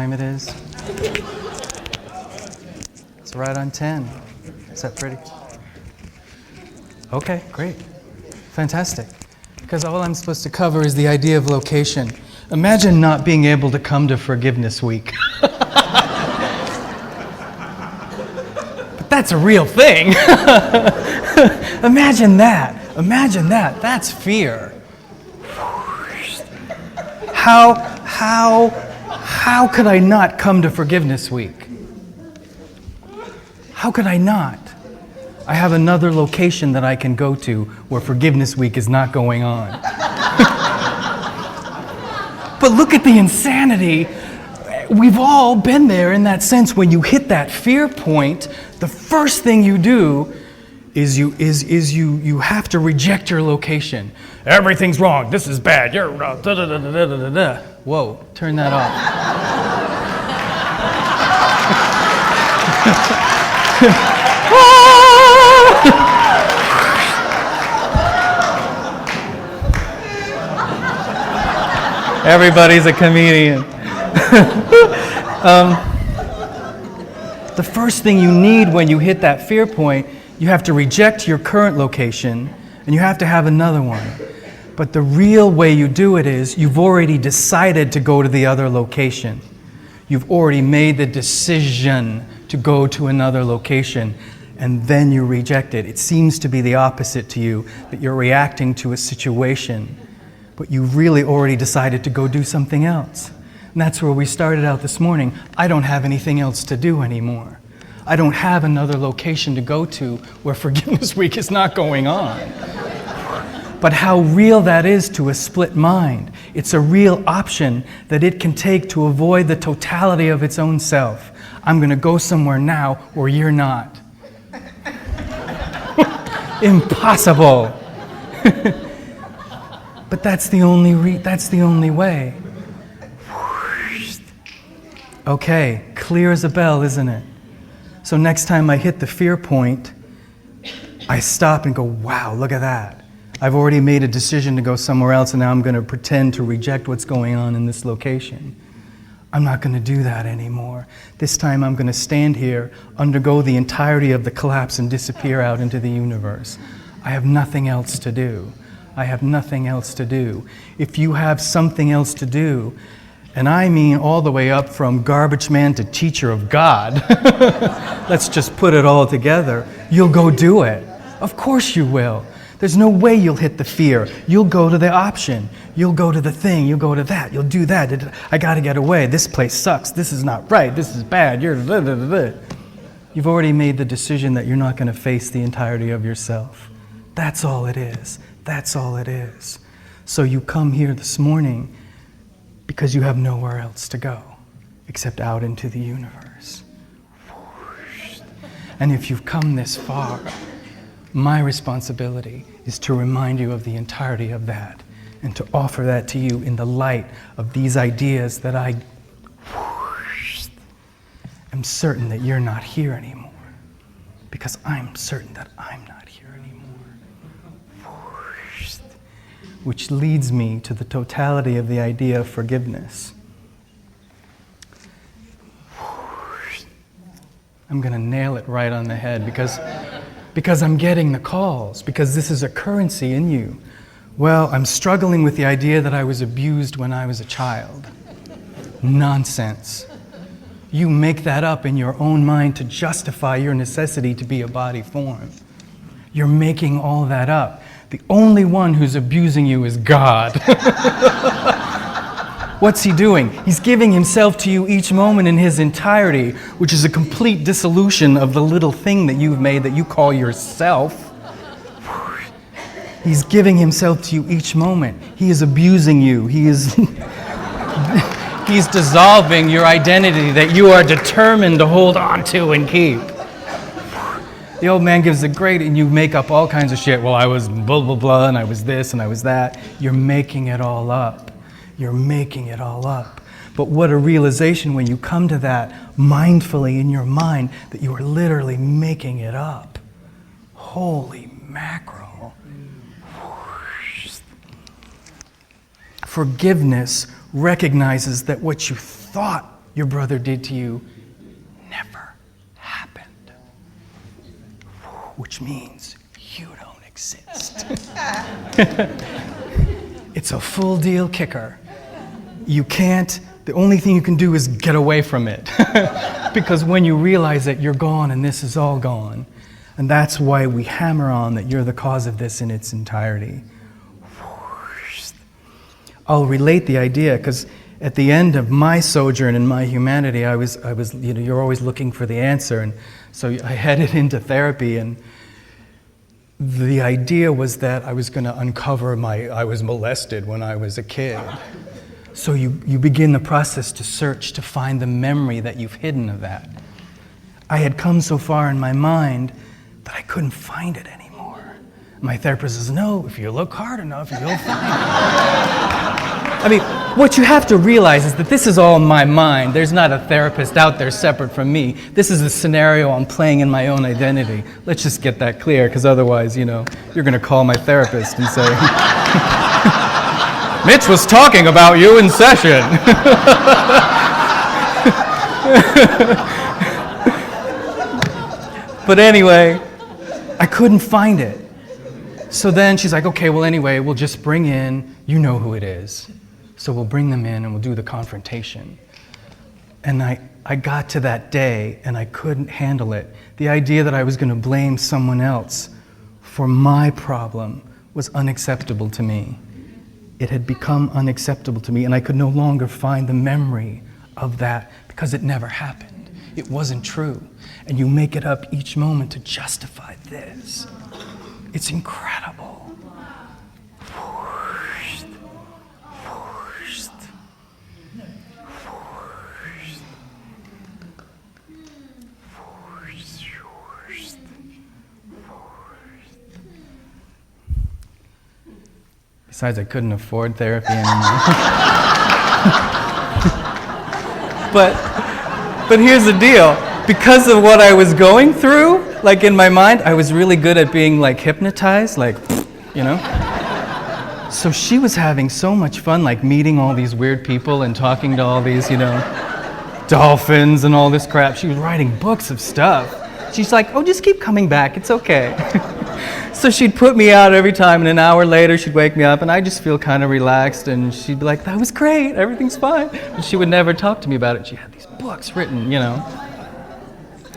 B: time it is? It's right on 10. Is that pretty? Okay, great. Fantastic. Because all I'm supposed to cover is the idea of location. Imagine not being able to come to Forgiveness Week. But that's a real thing. Imagine that. Imagine that. That's fear. How could I not come to Forgiveness Week? How could I not? I have another location that I can go to where Forgiveness Week is not going on. But look at the insanity. We've all been there in that sense. When you hit that fear point, the first thing you do is you have to reject your location. Everything's wrong. This is bad. You're wrong. Da, da, da, da, da, da, da. Whoa, turn that off. Everybody's a comedian. The first thing you need when you hit that fear point, you have to reject your current location and you have to have another one. But the real way you do it is you've already decided to go to the other location. You've already made the decision to go to another location, and then you reject it. It seems to be the opposite to you, that you're reacting to a situation, but you've really already decided to go do something else. And that's where we started out this morning. I don't have anything else to do anymore. I don't have another location to go to where Forgiveness Week is not going on. But how real that is to a split mind. It's a real option that it can take to avoid the totality of its own self. I'm going to go somewhere now where you're not. Impossible. But that's the only way. Okay, clear as a bell, isn't it? So next time I hit the fear point, I stop and go, wow, look at that. I've already made a decision to go somewhere else, and now I'm going to pretend to reject what's going on in this location. I'm not going to do that anymore. This time I'm going to stand here, undergo the entirety of the collapse, and disappear out into the universe. I have nothing else to do. I have nothing else to do. If you have something else to do, and I mean all the way up from garbage man to teacher of God, let's just put it all together, you'll go do it. Of course you will. There's no way you'll hit the fear. You'll go to the option. You'll go to the thing. You'll go to that. You'll do that. I got to get away. This place sucks. This is not right. This is bad. You're blah, blah, blah, blah. You've already made the decision that you're not going to face the entirety of yourself. That's all it is. That's all it is. So you come here this morning because you have nowhere else to go except out into the universe. And if you've come this far, my responsibility is to remind you of the entirety of that and to offer that to you in the light of these ideas that I am certain that you're not here anymore, because I'm certain that I'm not here anymore. Which leads me to the totality of the idea of forgiveness. I'm going to nail it right on the head because I'm getting the calls, because this is a currency in you. Well, I'm struggling with the idea that I was abused when I was a child. Nonsense. You make that up in your own mind to justify your necessity to be a body form. You're making all that up. The only one who's abusing you is God. What's he doing? He's giving himself to you each moment in his entirety, which is a complete dissolution of the little thing that you've made that you call yourself. He's giving himself to you each moment. He is abusing you. He's dissolving your identity that you are determined to hold on to and keep. The old man gives a great, and you make up all kinds of shit. Well, I was blah, blah, blah, and I was this, and I was that. You're making it all up. You're making it all up. But what a realization when you come to that mindfully in your mind that you are literally making it up. Holy mackerel. Forgiveness recognizes that what you thought your brother did to you never happened. Which means you don't exist. It's a full deal kicker. You can't, the only thing you can do is get away from it. Because when you realize that you're gone and this is all gone, and that's why we hammer on that you're the cause of this in its entirety. I'll relate the idea because at the end of my sojourn in my humanity, I was, you're always looking for the answer, and so I headed into therapy, and the idea was that I was going to uncover I was molested when I was a kid. So you begin the process to search to find the memory that you've hidden of that. I had come so far in my mind that I couldn't find it anymore. My therapist says, no, if you look hard enough, you'll find it. I mean, what you have to realize is that this is all my mind. There's not a therapist out there separate from me. This is a scenario I'm playing in my own identity. Let's just get that clear, because otherwise, you're going to call my therapist and say, Mitch was talking about you in session. But anyway, I couldn't find it. So then she's like, okay, well anyway, we'll just bring in, you know who it is. So we'll bring them in and we'll do the confrontation. And I got to that day and I couldn't handle it. The idea that I was going to blame someone else for my problem was unacceptable to me. It had become unacceptable to me, and I could no longer find the memory of that because it never happened. It wasn't true. And you make it up each moment to justify this. It's incredible. Besides, I couldn't afford therapy anymore. But here's the deal. Because of what I was going through, like in my mind, I was really good at being like hypnotized, like, So she was having so much fun, like meeting all these weird people and talking to all these, dolphins and all this crap. She was writing books of stuff. She's like, oh, just keep coming back, it's okay. So she'd put me out every time, and an hour later she'd wake me up, and I'd just feel kind of relaxed, and she'd be like, that was great, everything's fine. But she would never talk to me about it. She had these books written,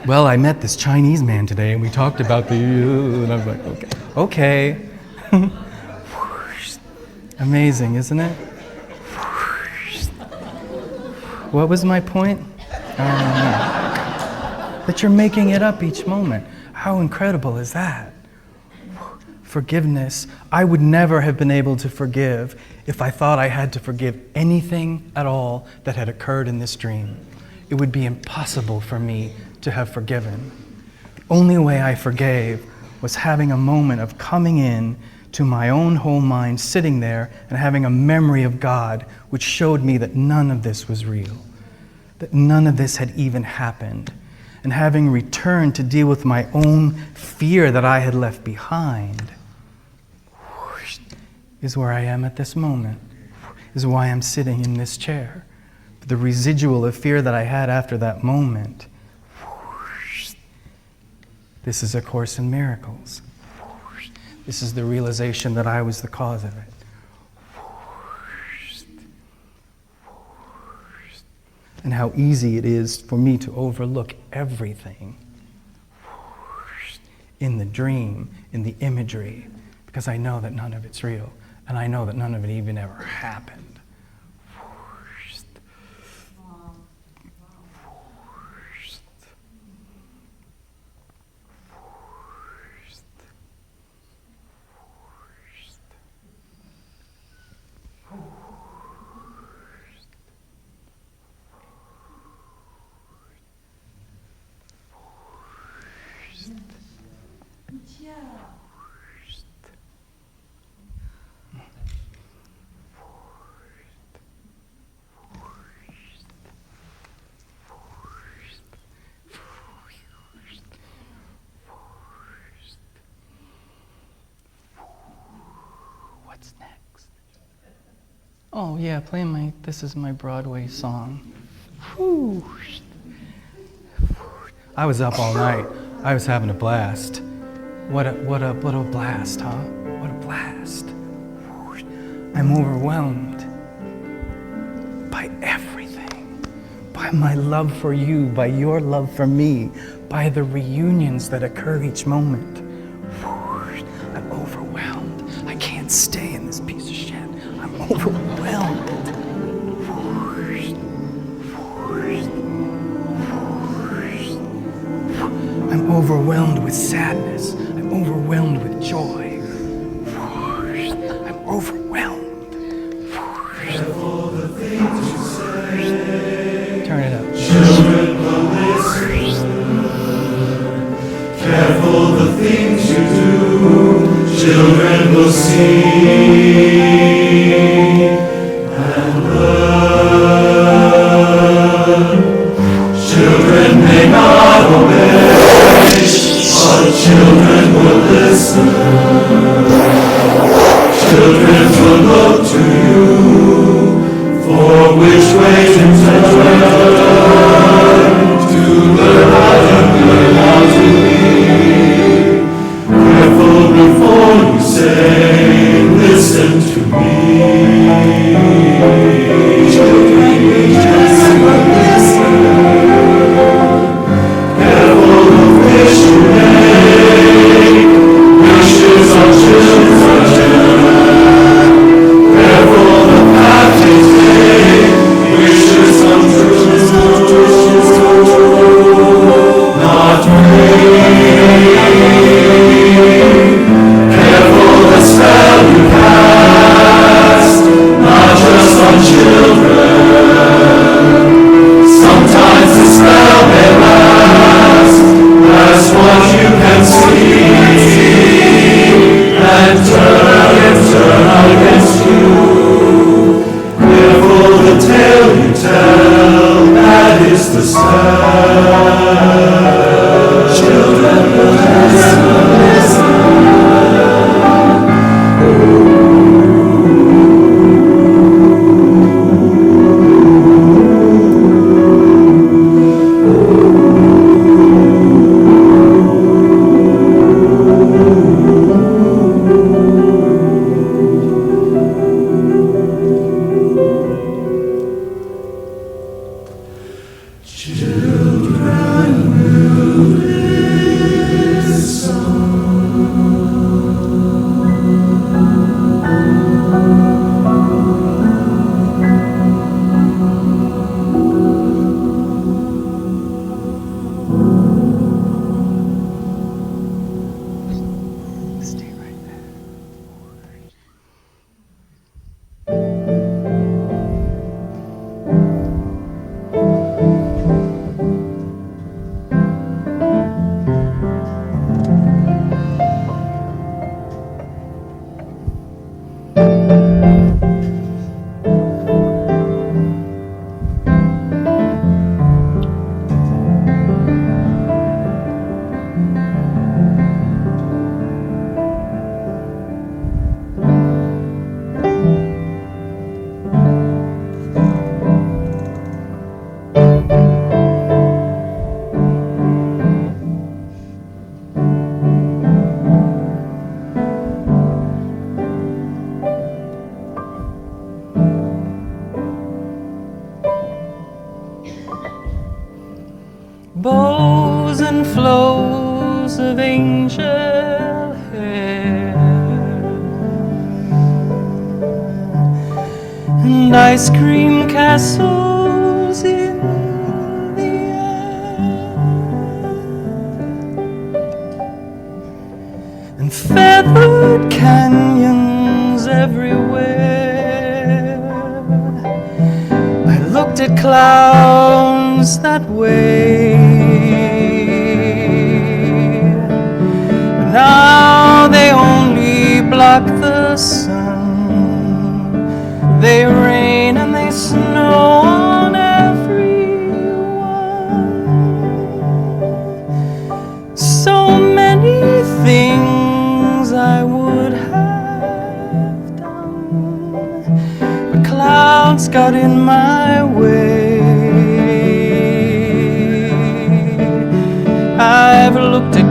B: Well, I met this Chinese man today, and we talked about and I was like, okay. Amazing, isn't it? What was my point? I don't know. That you're making it up each moment. How incredible is that? Forgiveness. I would never have been able to forgive if I thought I had to forgive anything at all that had occurred in this dream. It would be impossible for me to have forgiven. The only way I forgave was having a moment of coming in to my own whole mind, sitting there and having a memory of God, which showed me that none of this was real, that none of this had even happened. And having returned to deal with my own fear that I had left behind is where I am at this moment, is why I'm sitting in this chair. The residual of fear that I had after that moment, this is A Course in Miracles. This is the realization that I was the cause of it. And how easy it is for me to overlook everything in the dream, in the imagery, because I know that none of it's real, and I know that none of it even ever happened. What's next? Oh yeah, this is my Broadway song. I was up all night. I was having a blast. What a blast, huh? What a blast. I'm overwhelmed by everything. By my love for you, by your love for me, by the reunions that occur each moment. I'm overwhelmed. I can't stay in this piece of shit. I'm overwhelmed. I'm overwhelmed with sadness. I'm overwhelmed with joy. I'm overwhelmed.
H: Careful the things you say.
B: Turn it up.
H: Children will listen. Careful the things you do. Children will see and learn. Children may not obey, but children will listen. Children will look to you for which way to turn, to learn how to be. Careful before you say, listen to me. Children will listen. Careful the wish you make, wishes are children. Careful the path you take, wishes come true. Not me. Careful the spell you cast, not just on children. Sometimes the spell may last, that's what you can see, and turn against you. Careful the tale you tell, that is the spell. Children will listen.
B: Stay right there.
F: Bows and flows of angel hair, and ice cream castles in the air, and feathered canyons everywhere. I looked at clouds that way, but now they only block the sun. They rain and they snow on everyone. So many things I would have done, but clouds got in my way.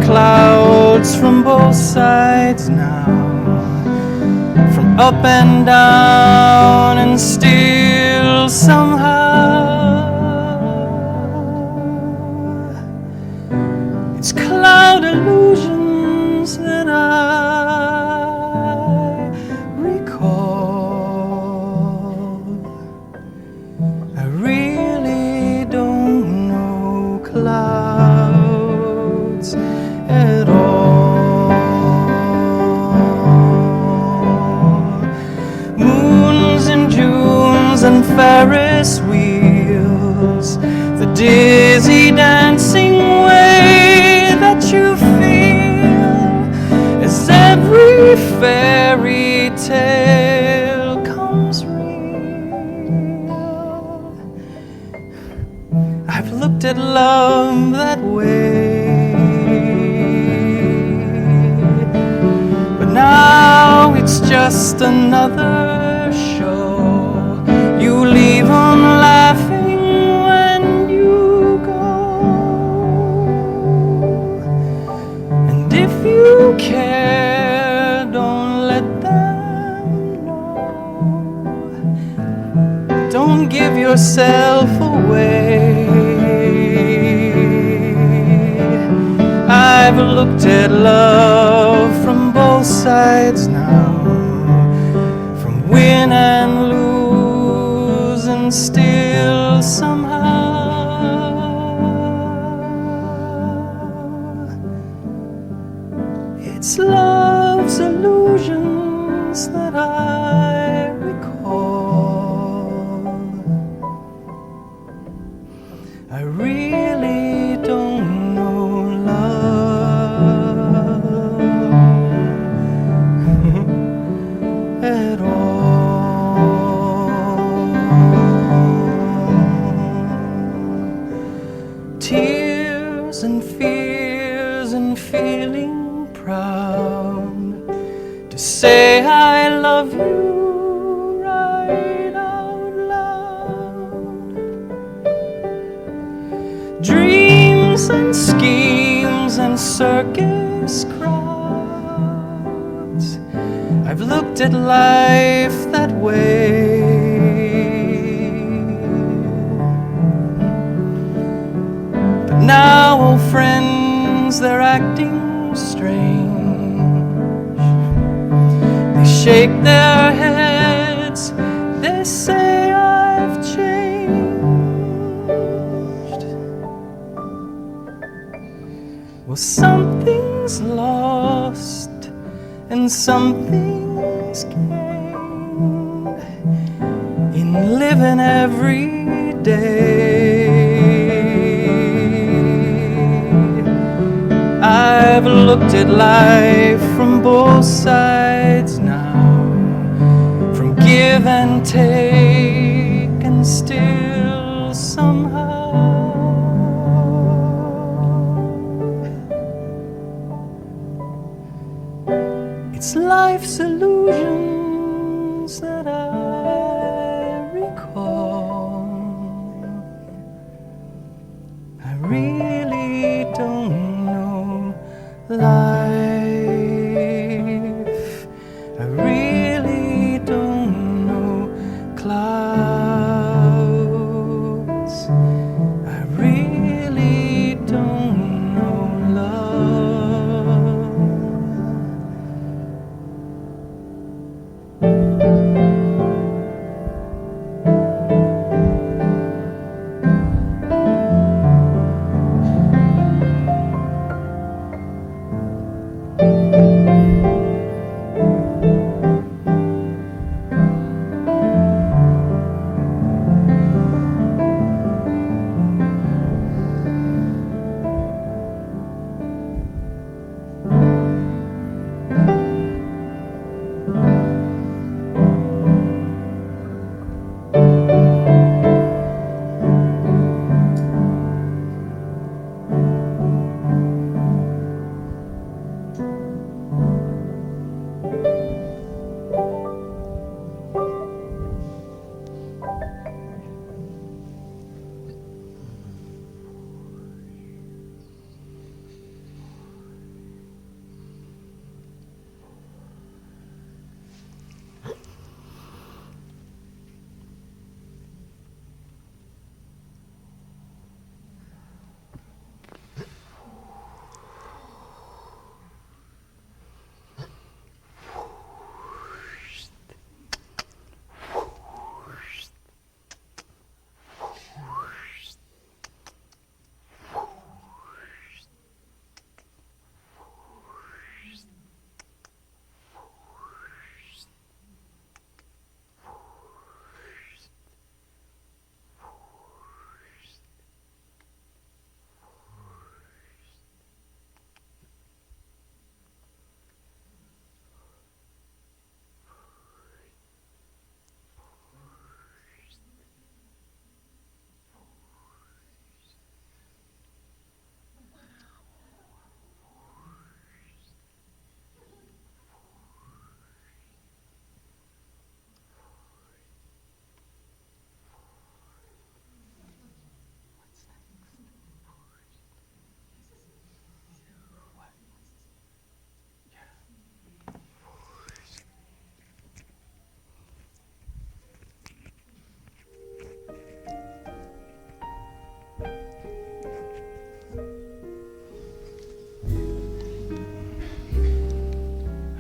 B: clouds from both sides now, from up and down, and still somehow it's cloud illusions that I recall. I really don't know clouds at all. Moons and Junes and Ferris wheels, the dizzy dancing way that you feel as every fairy tale comes real. I've looked at love that way, but now it's just another show. You leave on laughing when you go, and if you care, don't let them know. Don't give yourself away. I've looked at love from both sides now, from win and lose, and still somehow it's love's illusions that I recall. I really don't know love at all. Tears and fears and feeling proud to say I love you right out loud. Dreams and schemes and circus crowds, I've looked at life that way. But now, old friends, they're acting strange. They shake their heads, they say I've changed. Well, something's lost and something's gained in living every day. I've looked at life from both sides now, from give and take, and still somehow it's life's illusions that I recall. I really don't know life. I really don't know clouds. I really don't know love.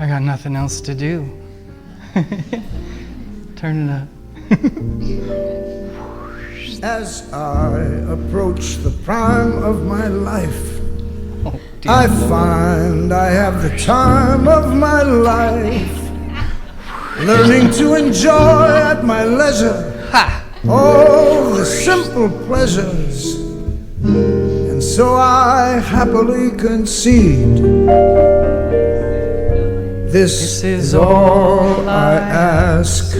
B: I got nothing else to do. Turn it up.
H: As I approach the prime of my life,
B: Oh, dear
H: I
B: Lord.
H: find I have the time of my life, learning to enjoy at my leisure all the simple pleasures, and so I happily concede. This is all I ask.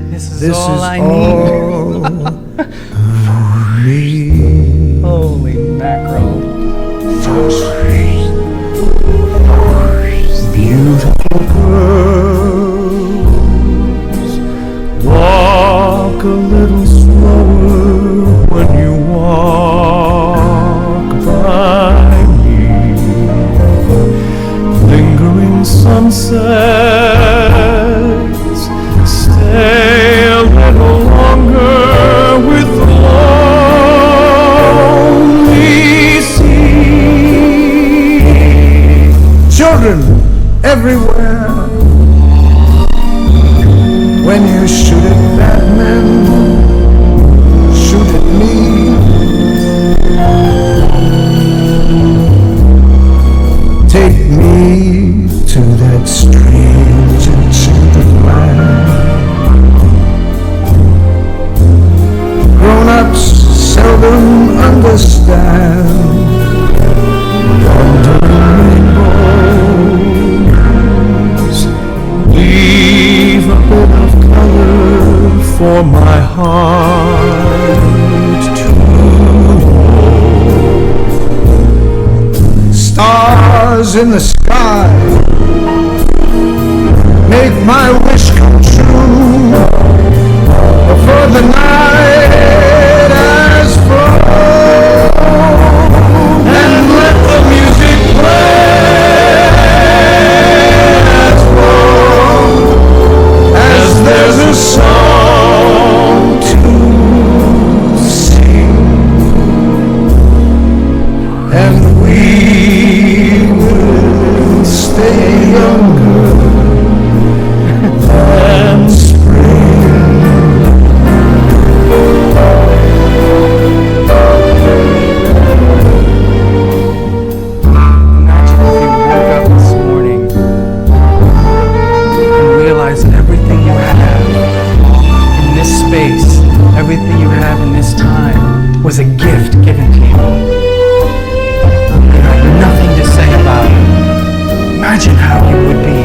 B: This is
H: This
B: all
H: is
B: I
H: all I need.
B: need. Holy mackerel.
H: Beautiful girls, walk a little slower when you walk by me. Lingering sunsets, stay a little longer with the lonely sea. Children everywhere, when you shoot at bad men, shoot at me. Take me to that strange enchanted land. Grown-ups seldom understand. Wandering rainbows leave a bit of color for my heart to hold. Stars in the sky make my wish come true before the night has flown, and let the music play as long as there's a song to sing, and we will stay younger than spring.
B: Imagine if you woke up this morning and realized that everything you have in this space, everything you have in this time, was a gift given to you. You had nothing to say about it. Imagine how you would be.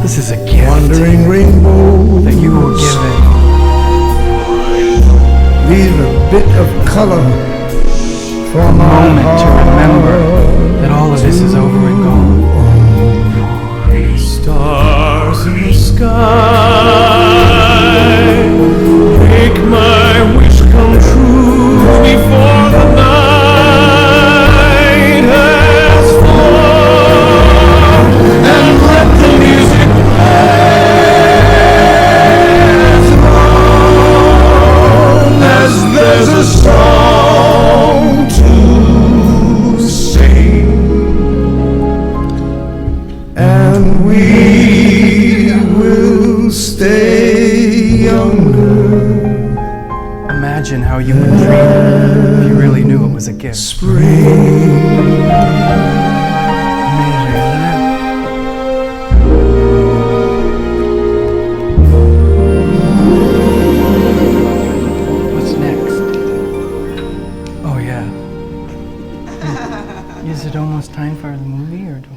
B: This is a gift
H: Wandering rainbow
B: that you were given.
H: leave a bit of color for
B: A
H: my
B: moment to remember that all of this is over and gone.
H: Stars in the sky make my wish come true before the night has fallen, and let the music play as long as there's a song to sing, and we will stay younger.
B: Imagine how you would treat it if you really knew it was a gift.
H: Spring.
B: Amazing, isn't it? What's next? Oh yeah. Is it almost time for the movie or do?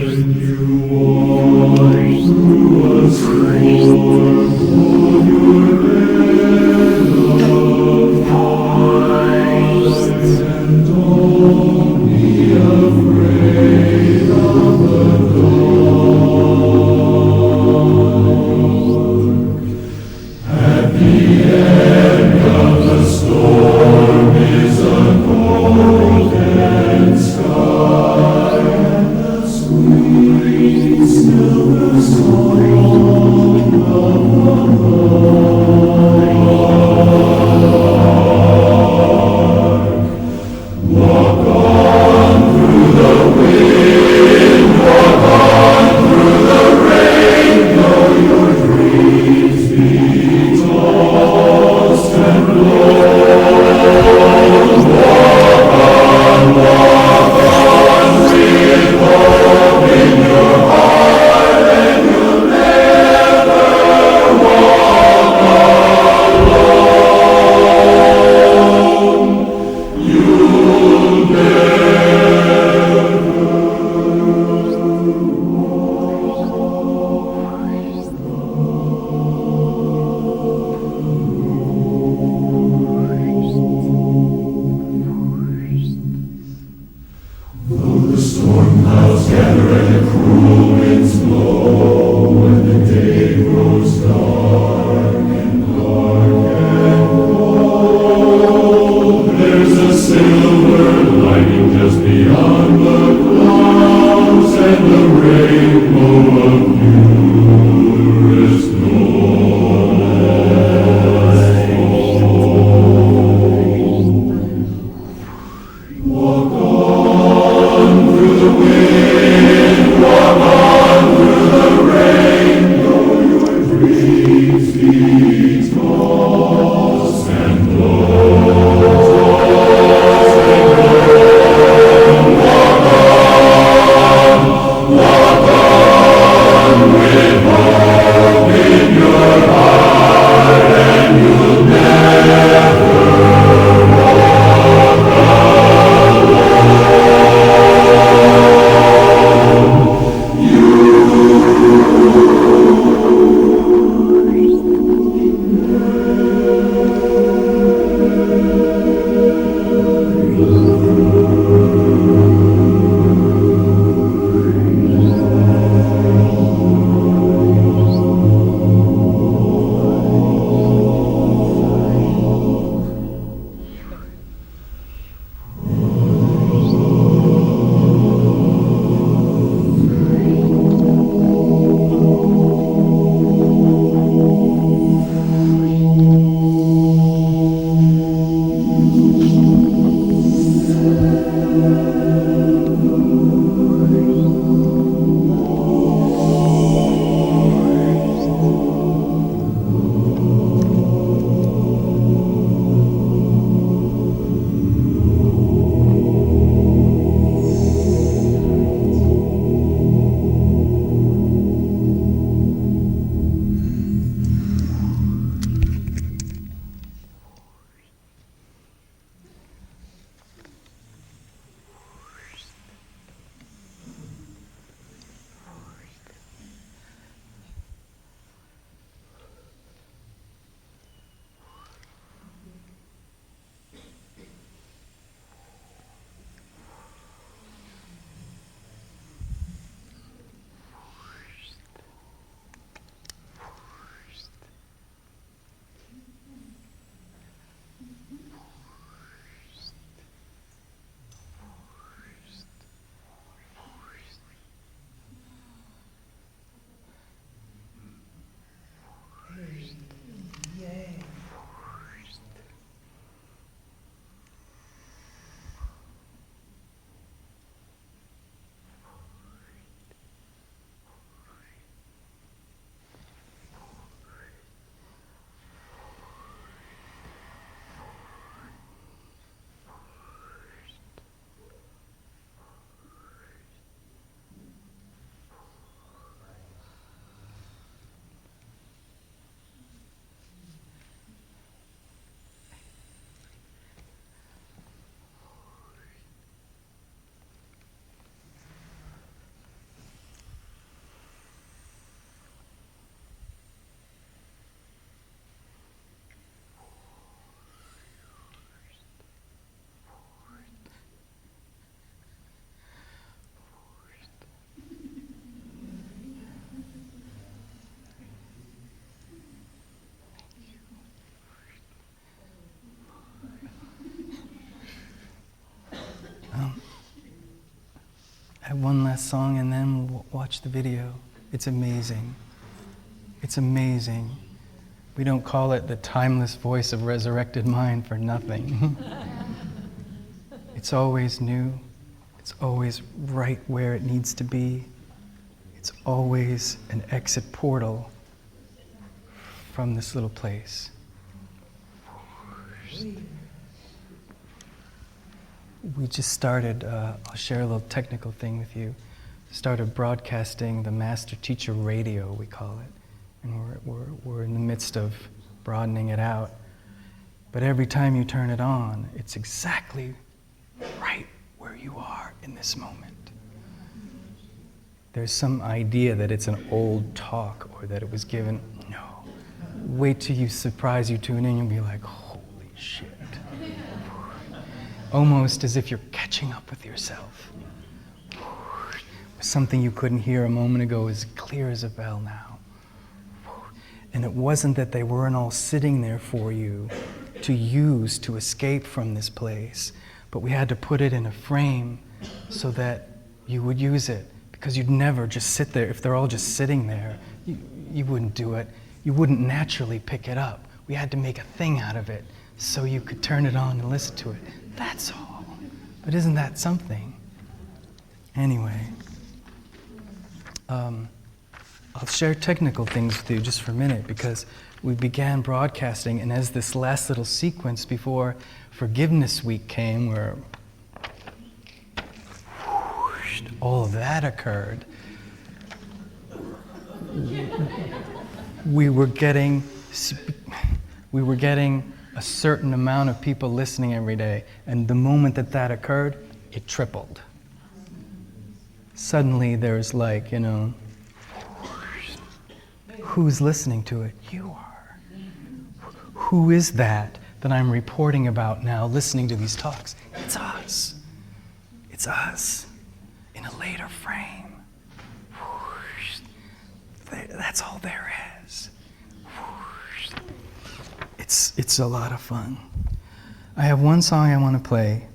C: When you beyond the clouds and the rainbow of purest noise. Walk on through the wind, walk on through the rain, though your dreams be tossed and blown.
B: I have one last song and then we'll watch the video. It's amazing. It's amazing. We don't call it the timeless voice of resurrected mind for nothing. It's always new. It's always right where it needs to be. It's always an exit portal from this little place. We just started, I'll share a little technical thing with you, started broadcasting the Master Teacher Radio, we call it. And we're in the midst of broadening it out. But every time you turn it on, it's exactly right where you are in this moment. There's some idea that it's an old talk or that it was given. No. Wait till you tune in and you'll be like, holy shit. Almost as if you're catching up with yourself. Something you couldn't hear a moment ago is clear as a bell now. And it wasn't that they weren't all sitting there for you to use to escape from this place, but we had to put it in a frame so that you would use it, because you'd never just sit there. If they're all just sitting there, you wouldn't do it. You wouldn't naturally pick it up. We had to make a thing out of it so you could turn it on and listen to it. That's all. But isn't that something? Anyway, I'll share technical things with you just for a minute, because we began broadcasting, and as this last little sequence before Forgiveness Week came, where all of that occurred, we were getting a certain amount of people listening every day, and the moment that occurred, it tripled. Suddenly there's like, who's listening to it? You are. Who is that I'm reporting about now, listening to these talks? It's us. It's us in a later frame. That's all there is. It's a lot of fun. I have one song I want to play.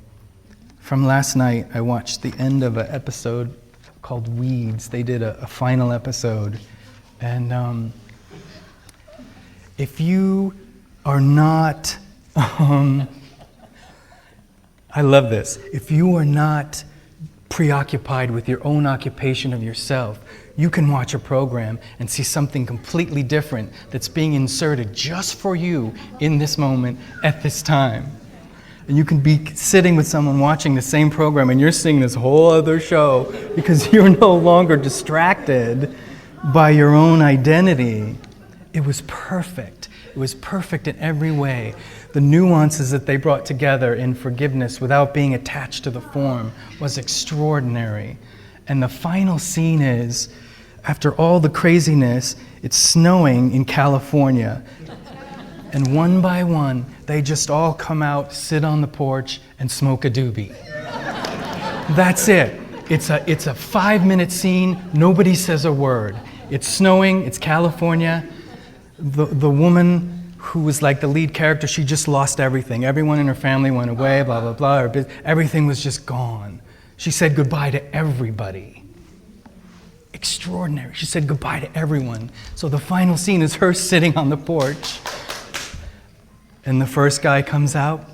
B: From last night, I watched the end of an episode called Weeds. They did a final episode. And if you are not, I love this. If you are not preoccupied with your own occupation of yourself, you can watch a program and see something completely different that's being inserted just for you in this moment at this time. And you can be sitting with someone watching the same program and you're seeing this whole other show because you're no longer distracted by your own identity. It was perfect. It was perfect in every way. The nuances that they brought together in forgiveness without being attached to the form was extraordinary. And the final scene is, after all the craziness, it's snowing in California. And one by one, they just all come out, sit on the porch, and smoke a doobie. That's it. It's a 5-minute scene. Nobody says a word. It's snowing. It's California. The woman who was like the lead character, she just lost everything. Everyone in her family went away, blah, blah, blah. Everything was just gone. She said goodbye to everybody. Extraordinary. She said goodbye to everyone. So the final scene is her sitting on the porch. And the first guy comes out,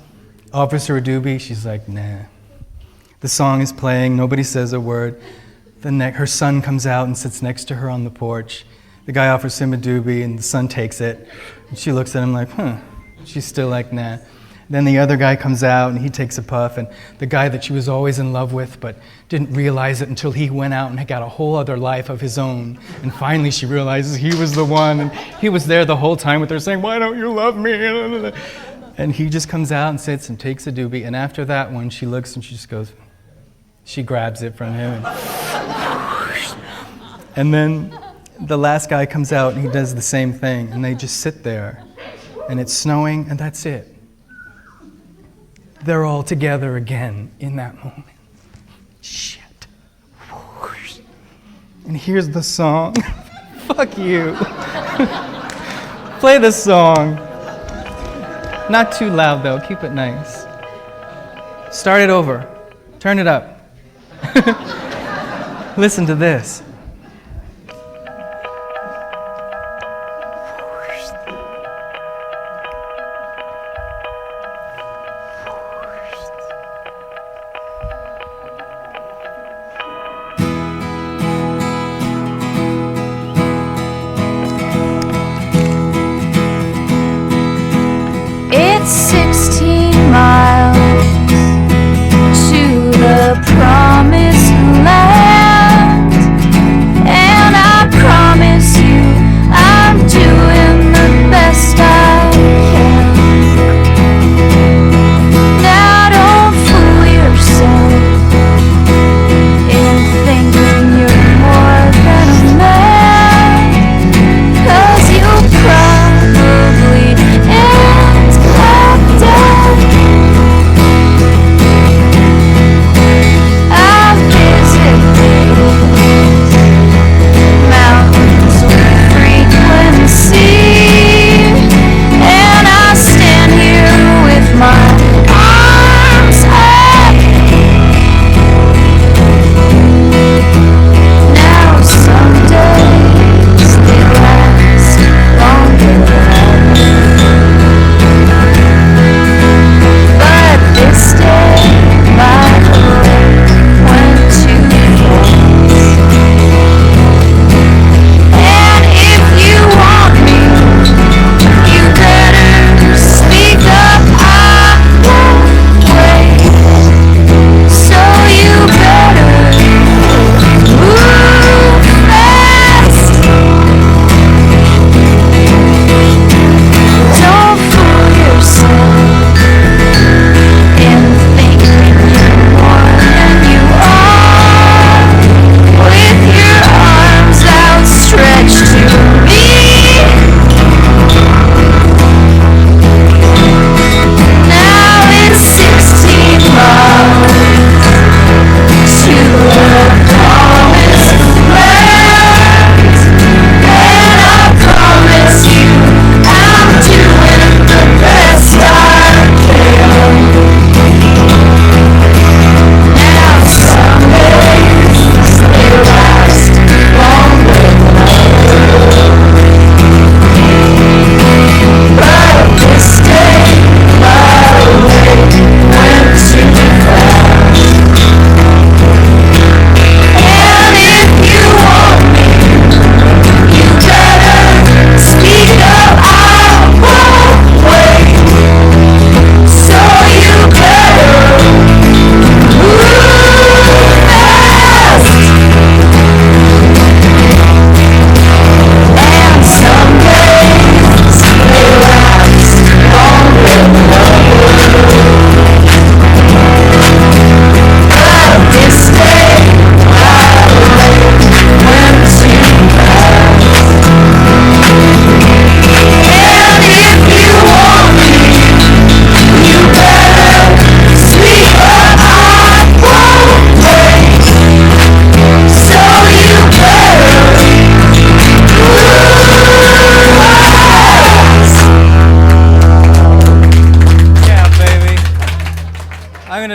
B: offers her a doobie. She's like, nah. The song is playing. Nobody says a word. Her son comes out and sits next to her on the porch. The guy offers him a doobie, and the son takes it. And she looks at him like, huh. She's still like, nah. Then the other guy comes out, and he takes a puff. And the guy that she was always in love with, but didn't realize it until he went out and got a whole other life of his own. And finally she realizes he was the one. And he was there the whole time with her saying, why don't you love me? And he just comes out and sits and takes a doobie. And after that one, she looks and she just goes, she grabs it from him. And then the last guy comes out and he does the same thing. And they just sit there. And it's snowing, and that's it. They're all together again in that moment. Shit. And here's the song. Fuck you. Play the song. Not too loud, though. Keep it nice. Start it over. Turn it up. Listen to this.
I: It's 16 miles to the promised land, and I promise you I'm doing the best I can. Now don't fool yourself in thinking you're more than a man, 'cause you'll probably end up dead.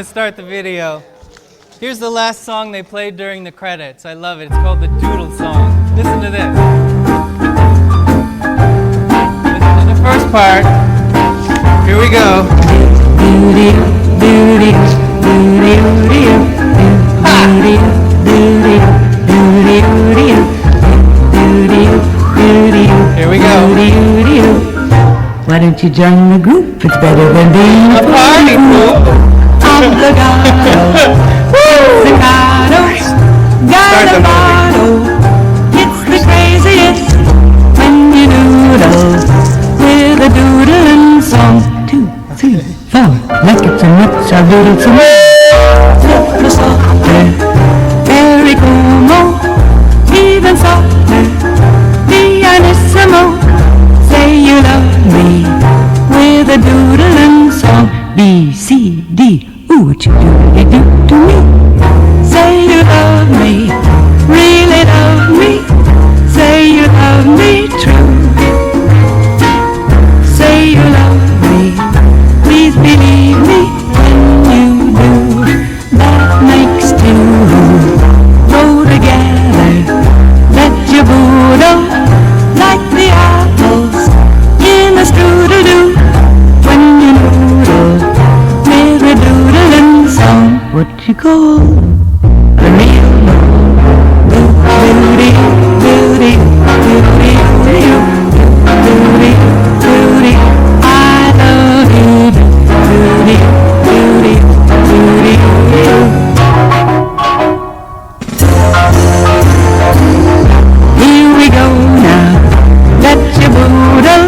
B: start the video. Here's the last song they played during the credits. I love it. It's called the Doodle Song. Listen to this. Listen to the first part. Here we go. Here we go.
D: Why don't you join the group? It's better than being
B: A party group.
D: Obligado. Staccato. Galabato. It's the craziest when you doodle with a doodling song. 2, 3, 4. Like it so much, I'll doodle some more. Little softer. Very como. Even softer. Pianissimo. Say you love me with a doodling song. B, C, D. Ooh, what you do to me? Say you love me, really love me. Say you love me true. Say you love me, please believe me when you do. That makes two go together. Let your boodle like the apples in a strudel-doo. When you noodle with a doodling song, what you call a real doody, doody, doody, doody, doody, I love you, doody, doody, doody, here we go now. Let your boodle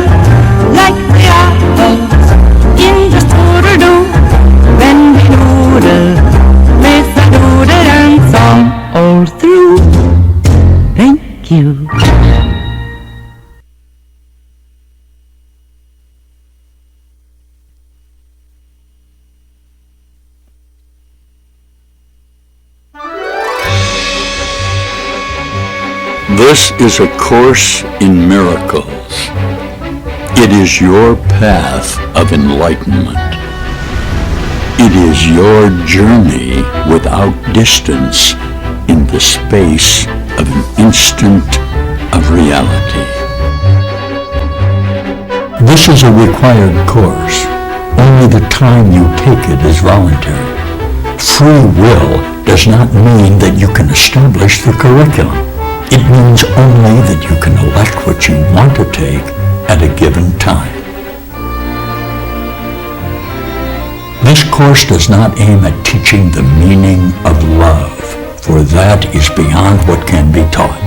D: like the apples in the strudel-doo. When we doodle with a doodle song all through. Thank you.
J: This is a course in miracles. It is your path of enlightenment. It is your journey without distance in the space of an instant of reality. This is a required course. Only the time you take it is voluntary. Free will does not mean that you can establish the curriculum. It means only that you can elect what you want to take at a given time. This course does not aim at teaching the meaning of love, for that is beyond what can be taught.